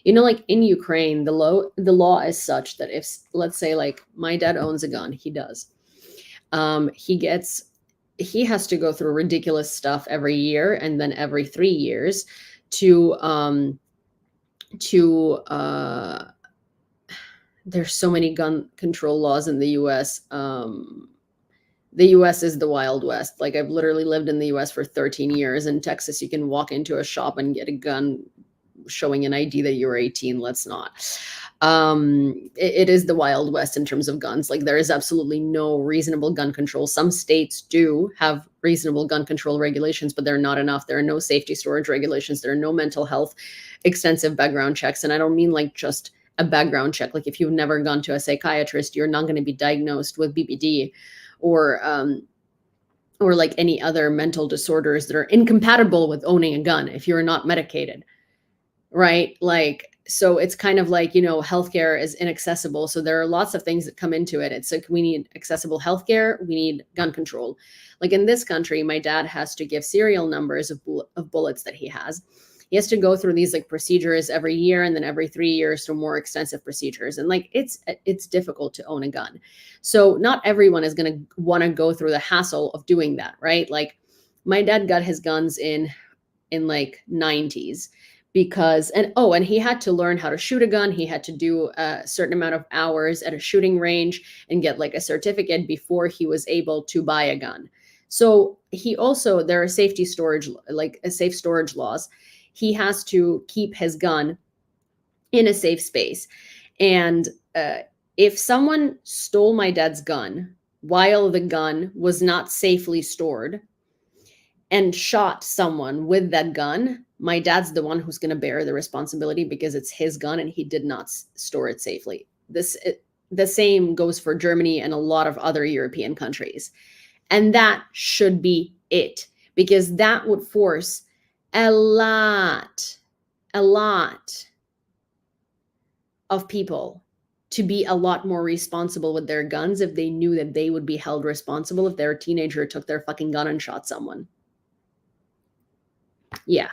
You know, like in Ukraine, the law is such that if, let's say, like my dad owns a gun, he does. He has to go through ridiculous stuff every year, and then every 3 years to there's so many gun control laws in the US. The US is the Wild West. Like I've literally lived in the US for 13 years. In Texas, you can walk into a shop and get a gun showing an ID that you're 18. Let's not. It is the Wild West in terms of guns. Like there is absolutely no reasonable gun control. Some states do have reasonable gun control regulations, but they're not enough. There are no safety storage regulations. There are no mental health, extensive background checks. And I don't mean like just a background check. Like if you've never gone to a psychiatrist, you're not going to be diagnosed with BPD or like any other mental disorders that are incompatible with owning a gun if you're not medicated, right? Like, so it's kind of like, you know, healthcare is inaccessible. So there are lots of things that come into it. It's like we need accessible healthcare. We need gun control. Like in this country, my dad has to give serial numbers of bullets that he has. He has to go through these like procedures every year, and then every 3 years to more extensive procedures. And like it's difficult to own a gun. So not everyone is going to want to go through the hassle of doing that, right? Like my dad got his guns in like 90s because and he had to learn how to shoot a gun. He had to do a certain amount of hours at a shooting range and get like a certificate before he was able to buy a gun. So he also, there are safety storage, like safe storage laws. He has to keep his gun in a safe space. And if someone stole my dad's gun while the gun was not safely stored and shot someone with that gun, my dad's the one who's going to bear the responsibility because it's his gun and he did not store it safely. The same goes for Germany and a lot of other European countries. And that should be it, because that would force a lot of people to be a lot more responsible with their guns if they knew that they would be held responsible if their teenager took their fucking gun and shot someone. Yeah.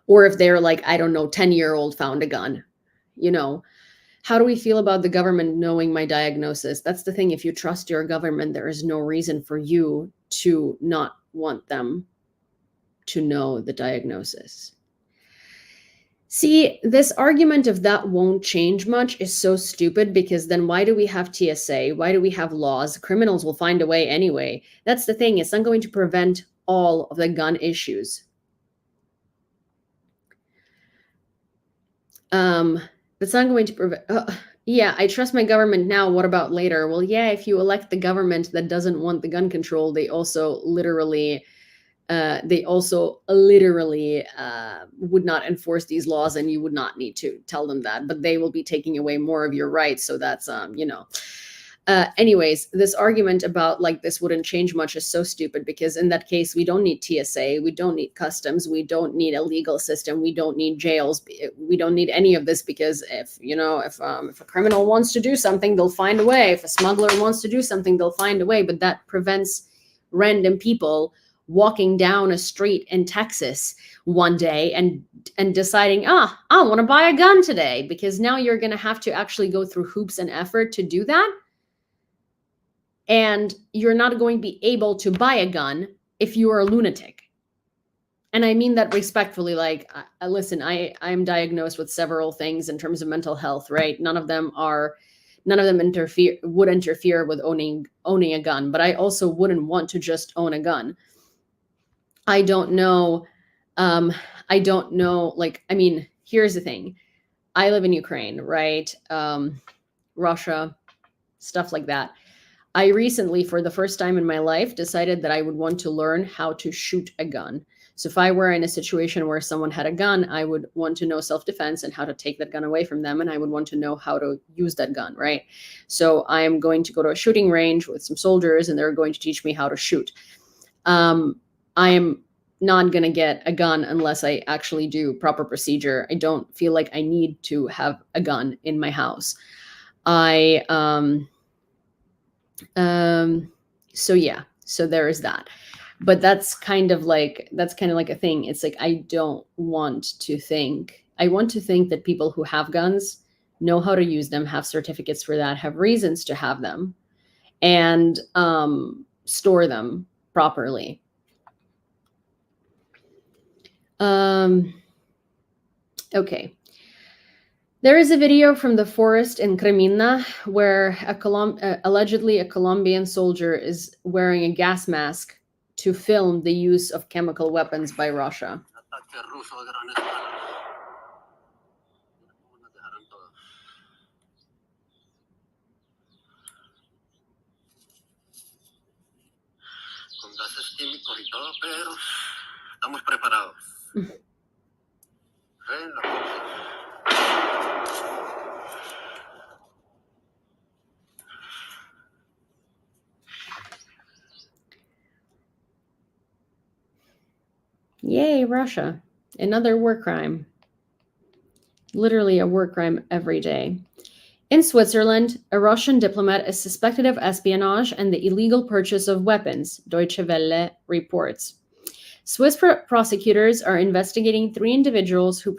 Or if they're like, I don't know, 10-year-old found a gun. You know, how do we feel about the government knowing my diagnosis? That's the thing. If you trust your government, there is no reason for you to not want them to know the diagnosis. See, this argument of that won't change much is so stupid, because then why do we have TSA? Why do we have laws? Criminals will find a way anyway. That's the thing. It's not going to prevent all of the gun issues. It's not going to prevent... yeah, I trust my government now. What about later? Well, yeah, if you elect the government that doesn't want the gun control, they also literally would not enforce these laws, and you would not need to tell them that, but they will be taking away more of your rights. So that's, anyways, this argument about like this wouldn't change much is so stupid, because in that case, we don't need TSA, we don't need customs, we don't need a legal system, we don't need jails, we don't need any of this, because if a criminal wants to do something, they'll find a way. If a smuggler wants to do something, they'll find a way. But that prevents random people walking down a street in Texas one day and deciding, I want to buy a gun today, because now you're going to have to actually go through hoops and effort to do that. And you're not going to be able to buy a gun if you are a lunatic. And I mean that respectfully. Like, listen, I'm diagnosed with several things in terms of mental health, right? None of them would interfere with owning a gun, but I also wouldn't want to just own a gun. I don't know. Like, I mean, here's the thing. I live in Ukraine, right? Russia, stuff like that. I recently, for the first time in my life, decided that I would want to learn how to shoot a gun. So if I were in a situation where someone had a gun, I would want to know self-defense and how to take that gun away from them. And I would want to know how to use that gun, right? So I am going to go to a shooting range with some soldiers, and they're going to teach me how to shoot. I am not going to get a gun unless I actually do proper procedure. I don't feel like I need to have a gun in my house. So yeah, so there is that. But that's kind of like a thing. It's like, I want to think that people who have guns know how to use them, have certificates for that, have reasons to have them, and store them properly. Okay. There is a video from the forest in Kreminna where allegedly a Colombian soldier is wearing a gas mask to film the use of chemical weapons by Russia. Yay, Russia. Another war crime. Literally a war crime every day. In Switzerland, a Russian diplomat is suspected of espionage and the illegal purchase of weapons, Deutsche Welle reports. Swiss prosecutors are investigating 3 individuals who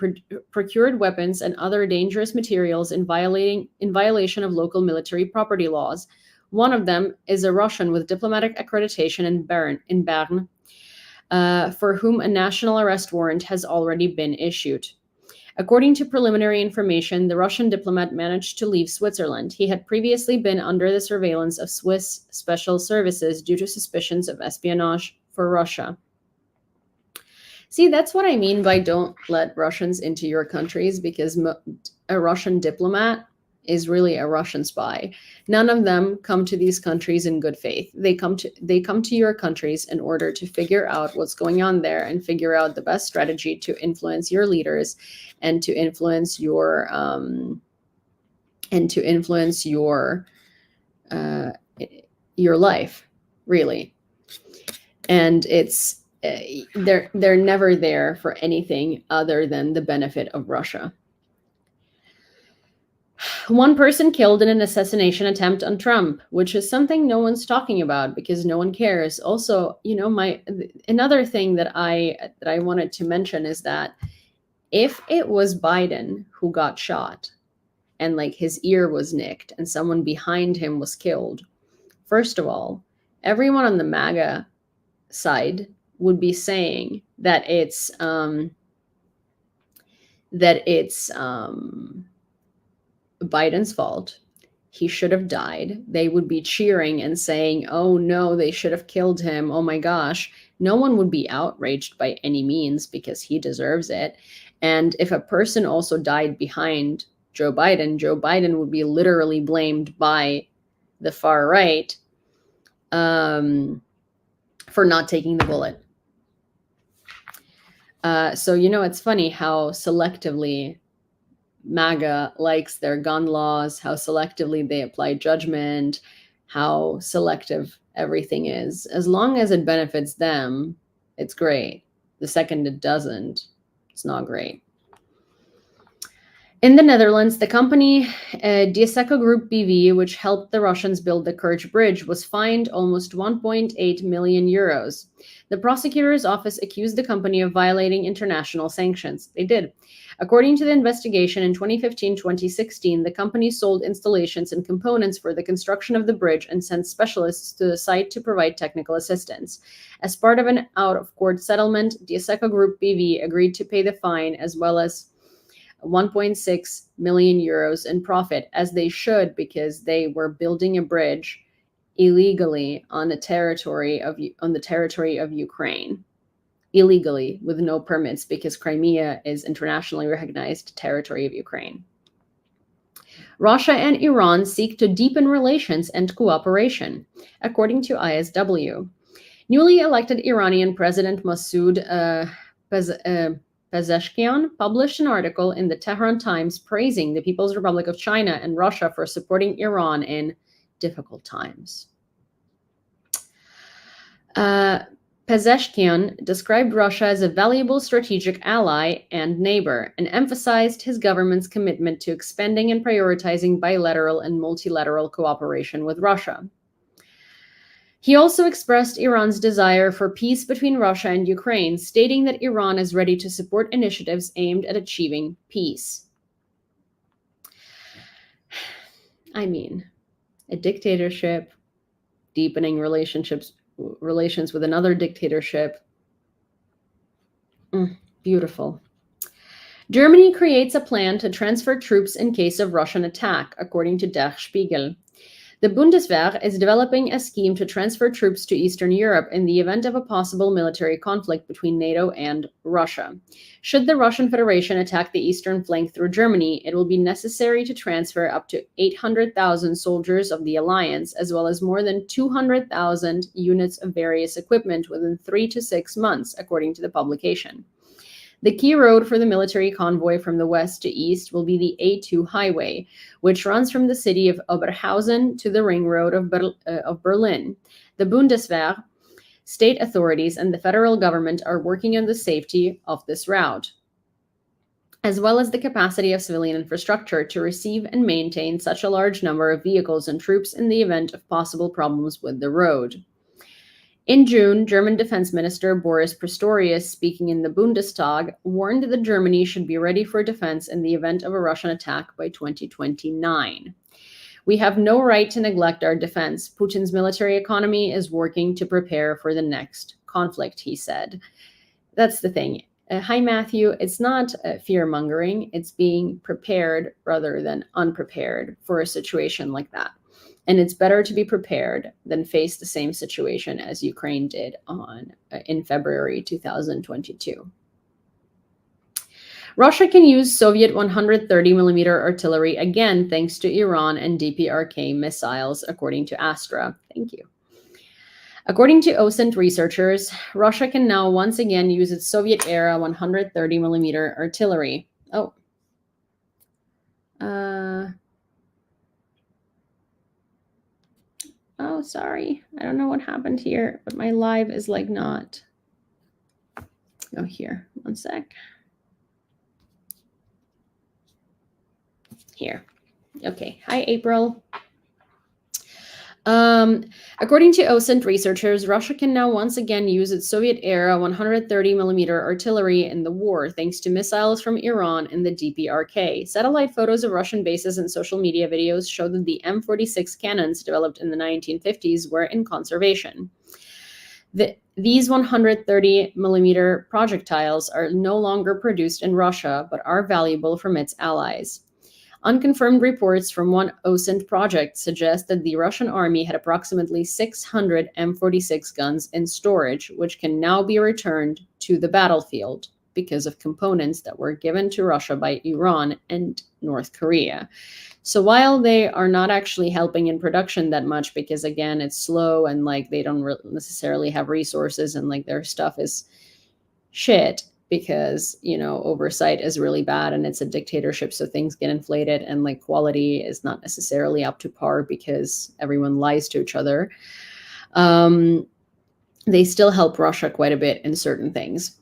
procured weapons and other dangerous materials in violation of local military property laws. One of them is a Russian with diplomatic accreditation in Bern, for whom a national arrest warrant has already been issued. According to preliminary information, the Russian diplomat managed to leave Switzerland. He had previously been under the surveillance of Swiss special services due to suspicions of espionage for Russia. See, that's what I mean by don't let Russians into your countries, because a Russian diplomat is really a Russian spy. None of them come to these countries in good faith. They come to your countries in order to figure out what's going on there and figure out the best strategy to influence your leaders and to influence your life, really. And it's they're never there for anything other than the benefit of Russia. One person killed in an assassination attempt on Trump, which is something no one's talking about because no one cares. Also, another thing that I wanted to mention is that if it was Biden who got shot and like his ear was nicked and someone behind him was killed, first of all, everyone on the MAGA side would be saying that it's Biden's fault. He should have died. They would be cheering and saying, "Oh no, they should have killed him. Oh my gosh." No one would be outraged by any means because he deserves it. And if a person also died behind Joe Biden would be literally blamed by the far right for not taking the bullet. So, it's funny how selectively MAGA likes their gun laws, how selectively they apply judgment, how selective everything is. As long as it benefits them, it's great. The second it doesn't, it's not great. In the Netherlands, the company disinformation Group BV, which helped the Russians build the Kerch Bridge, was fined almost 1.8 million euros. The prosecutor's office accused the company of violating international sanctions. They did. According to the investigation, in 2015-2016, the company sold installations and components for the construction of the bridge and sent specialists to the site to provide technical assistance. As part of an out-of-court settlement, disinformation Group BV agreed to pay the fine as well as 1.6 million euros in profit, as they should, because they were building a bridge illegally on the territory of Ukraine, illegally with no permits, because Crimea is internationally recognized territory of Ukraine. Russia and Iran seek to deepen relations and cooperation, according to ISW. Newly elected Iranian President Masoud Pezeshkian published an article in the Tehran Times praising the People's Republic of China and Russia for supporting Iran in difficult times. Pezeshkian described Russia as a valuable strategic ally and neighbor and emphasized his government's commitment to expanding and prioritizing bilateral and multilateral cooperation with Russia. He also expressed Iran's desire for peace between Russia and Ukraine, stating that Iran is ready to support initiatives aimed at achieving peace. I mean, a dictatorship deepening relations with another dictatorship. Beautiful. Germany creates a plan to transfer troops in case of Russian attack, according to Der Spiegel. The Bundeswehr is developing a scheme to transfer troops to Eastern Europe in the event of a possible military conflict between NATO and Russia. Should the Russian Federation attack the eastern flank through Germany, it will be necessary to transfer up to 800,000 soldiers of the alliance, as well as more than 200,000 units of various equipment within 3 to 6 months, according to the publication. The key road for the military convoy from the west to east will be the A2 highway, which runs from the city of Oberhausen to the ring road of Berlin. The Bundeswehr, state authorities, and the federal government are working on the safety of this route, as well as the capacity of civilian infrastructure to receive and maintain such a large number of vehicles and troops in the event of possible problems with the road. In June, German Defense Minister Boris Pistorius, speaking in the Bundestag, warned that Germany should be ready for defense in the event of a Russian attack by 2029. We have no right to neglect our defense. Putin's military economy is working to prepare for the next conflict, he said. That's the thing. Hi, Matthew. It's not fear-mongering. It's being prepared rather than unprepared for a situation like that. And it's better to be prepared than face the same situation as Ukraine did in February 2022. Russia can use Soviet 130 millimeter artillery again thanks to Iran and DPRK missiles, according to Astra. Thank you. According to OSINT researchers, Russia can now once again use its Soviet-era 130 millimeter artillery. Oh. Oh, sorry. I don't know what happened here, but my live is like not. Oh, here. One sec. Here. Okay. Hi, April. According to OSINT researchers, Russia can now once again use its Soviet-era 130 millimeter artillery in the war, thanks to missiles from Iran and the DPRK. Satellite photos of Russian bases and social media videos show that the M46 cannons developed in the 1950s were in conservation. These 130 millimeter projectiles are no longer produced in Russia, but are valuable from its allies. Unconfirmed reports from one OSINT project suggest that the Russian army had approximately 600 M46 guns in storage, which can now be returned to the battlefield because of components that were given to Russia by Iran and North Korea. So while they are not actually helping in production that much, because again, it's slow and like they don't necessarily have resources and like their stuff is shit, because, you know, oversight is really bad and it's a dictatorship. So things get inflated and like quality is not necessarily up to par because everyone lies to each other. They still help Russia quite a bit in certain things.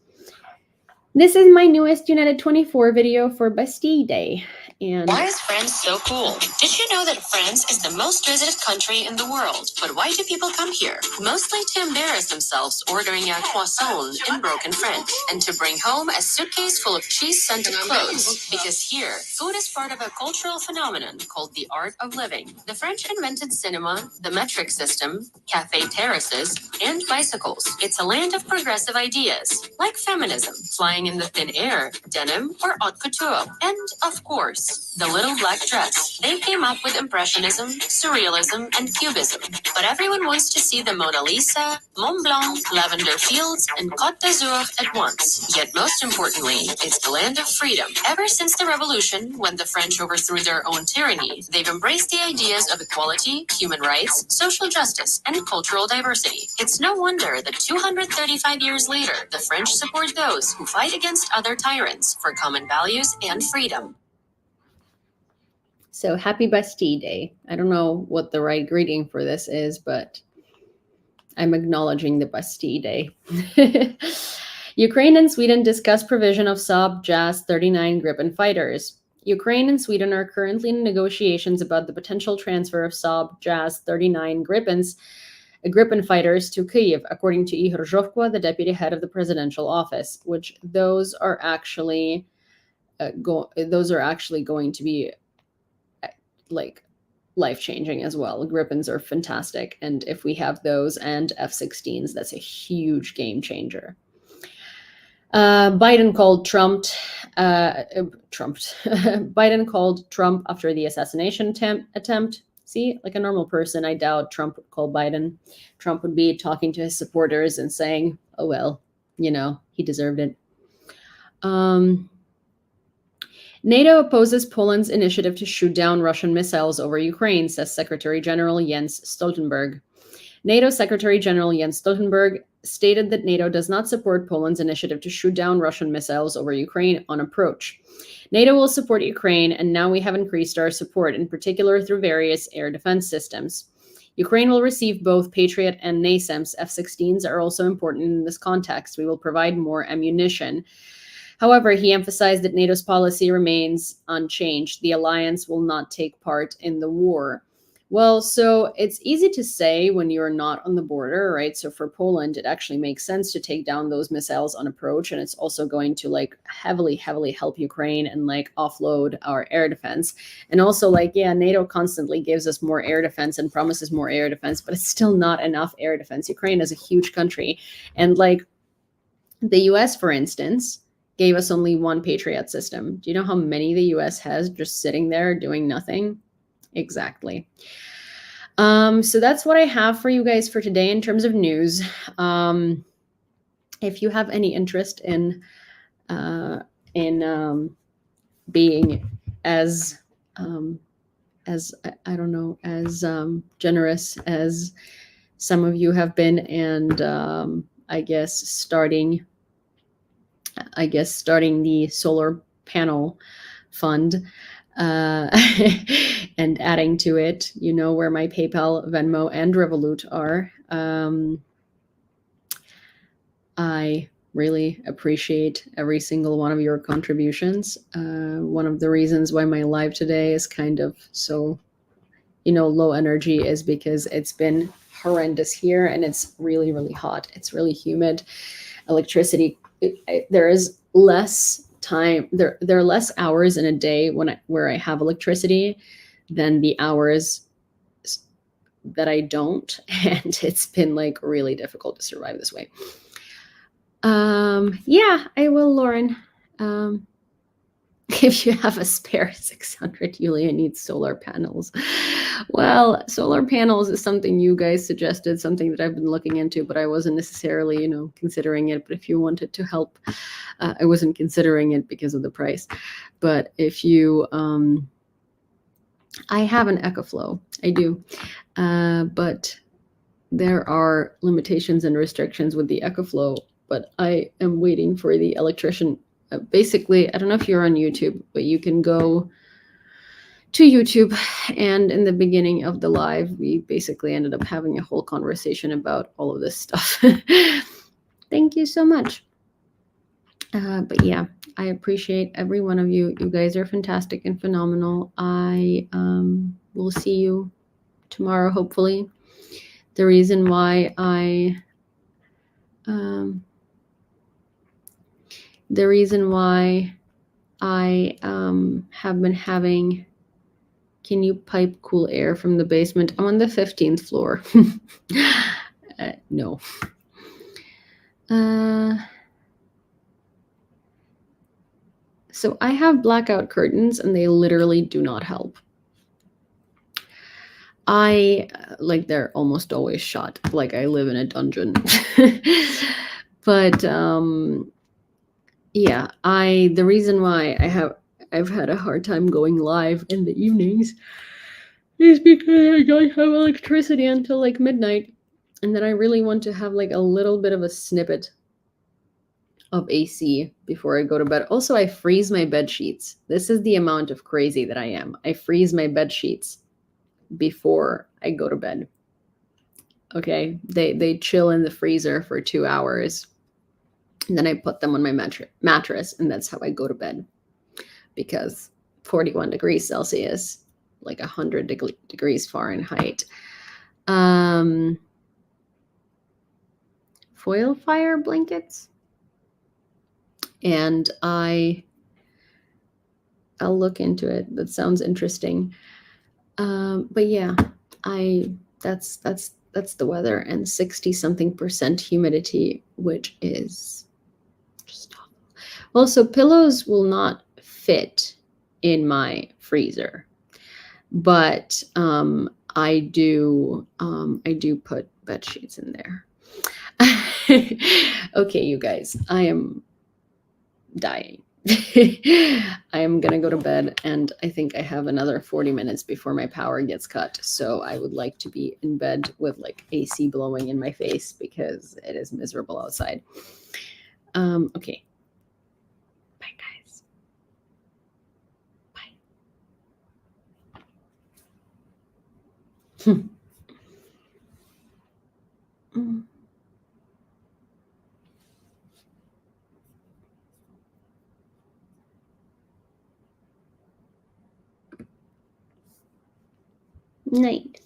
This is my newest United 24 video for Bastille Day. And why is France so cool? Did you know that France is the most visited country in the world? But why do people come here? Mostly to embarrass themselves ordering a croissant in broken French and to bring home a suitcase full of cheese-scented clothes. Because here, food is part of a cultural phenomenon called the art of living. The French invented cinema, the metric system, cafe terraces, and bicycles. It's a land of progressive ideas, like feminism, flying in the thin air, denim, or haute couture. And, of course, the little black dress. They came up with Impressionism, Surrealism, and Cubism. But everyone wants to see the Mona Lisa, Mont Blanc, lavender fields, and Côte d'Azur at once. Yet most importantly, it's the land of freedom. Ever since the revolution, when the French overthrew their own tyranny, they've embraced the ideas of equality, human rights, social justice, and cultural diversity. It's no wonder that 235 years later, the French support those who fight against other tyrants for common values and freedom. so happy Bastille Day. I don't know what the right greeting for this is, but I'm acknowledging the Bastille Day. Ukraine and Sweden discuss provision of Saab Jas 39 Gripen fighters. Ukraine and Sweden are currently in negotiations about the potential transfer of Saab Jas 39 Gripen fighters to Kyiv, according to Ihor Zhovko, the deputy head of the presidential office, which those are actually going to be like life-changing as well. Gripens are fantastic, and if we have those and F-16s, that's a huge game changer. Biden called Trump Biden called Trump after the assassination attempt. See, like a normal person, I doubt Trump would call Biden. Trump would be talking to his supporters and saying, oh, well, you know, he deserved it. NATO opposes Poland's initiative to shoot down Russian missiles over Ukraine, says Secretary General Jens Stoltenberg. NATO Secretary General Jens Stoltenberg stated that NATO does not support Poland's initiative to shoot down Russian missiles over Ukraine on approach. NATO will support Ukraine, and now we have increased our support, in particular through various air defense systems. Ukraine will receive both Patriot and NASAMS. F-16s are also important in this context. We will provide more ammunition. However, he emphasized that NATO's policy remains unchanged. The alliance will not take part in the war. Well, so it's easy to say when you're not on the border, right? So for Poland, it actually makes sense to take down those missiles on approach. And it's also going to like heavily help Ukraine and like offload our air defense. And also like, yeah, NATO constantly gives us more air defense and promises more air defense, but it's still not enough air defense. Ukraine is a huge country. And like the US, for instance, gave us only one Patriot system. Do you know how many the US has just sitting there doing nothing? Exactly. So that's what I have for you guys for today in terms of news. If you have any interest in in being as I don't know, as generous as some of you have been, and I guess starting the solar panel fund, and adding to it. You know where my PayPal, Venmo, and Revolut are. I really appreciate every single one of your contributions. One of the reasons why my live today is kind of so, low energy is because it's been horrendous here, and it's really, really hot. It's really humid. Electricity, there is less time. There are less hours in a day where I have electricity than the hours that I don't, and it's been like really difficult to survive this way. Yeah, I will, Lauren. If you have a spare 600, Yulia needs solar panels. Well, solar panels is something you guys suggested, something that I've been looking into, but I wasn't necessarily, considering it. But if you wanted to help, I wasn't considering it because of the price. But if you, I have an EcoFlow, I do, but there are limitations and restrictions with the EcoFlow. But I am waiting for the electrician. Basically, I don't know if you're on YouTube, but you can go to YouTube, and in the beginning of the live, we basically ended up having a whole conversation about all of this stuff. Thank you so much. But yeah, I appreciate every one of you. You guys are fantastic and phenomenal. I will see you tomorrow, hopefully. The reason why I have been having, can you pipe cool air from the basement? I'm on the 15th floor. No. So I have blackout curtains, and they literally do not help. They're almost always shut. Like I live in a dungeon. But yeah, the reason why I've had a hard time going live in the evenings is because I don't have electricity until like midnight, and then I really want to have like a little bit of a snippet of AC before I go to bed. Also, I freeze my bed sheets. This is the amount of crazy that I am. I freeze my bed sheets before I go to bed. Okay, they chill in the freezer for 2 hours, and then I put them on my mattress, and that's how I go to bed. Because 41 degrees Celsius, like 100 degrees Fahrenheit. Foil fire blankets, and I'll look into it. That sounds interesting. But yeah, that's the weather, and 60-something% humidity, which is just awful. Well, so pillows will not fit in my freezer, but I do put bed sheets in there. Okay, you guys, I am dying. I am gonna go to bed, and I think I have another 40 minutes before my power gets cut. So I would like to be in bed with like AC blowing in my face because it is miserable outside. Okay. Bye, guys. Bye. Night.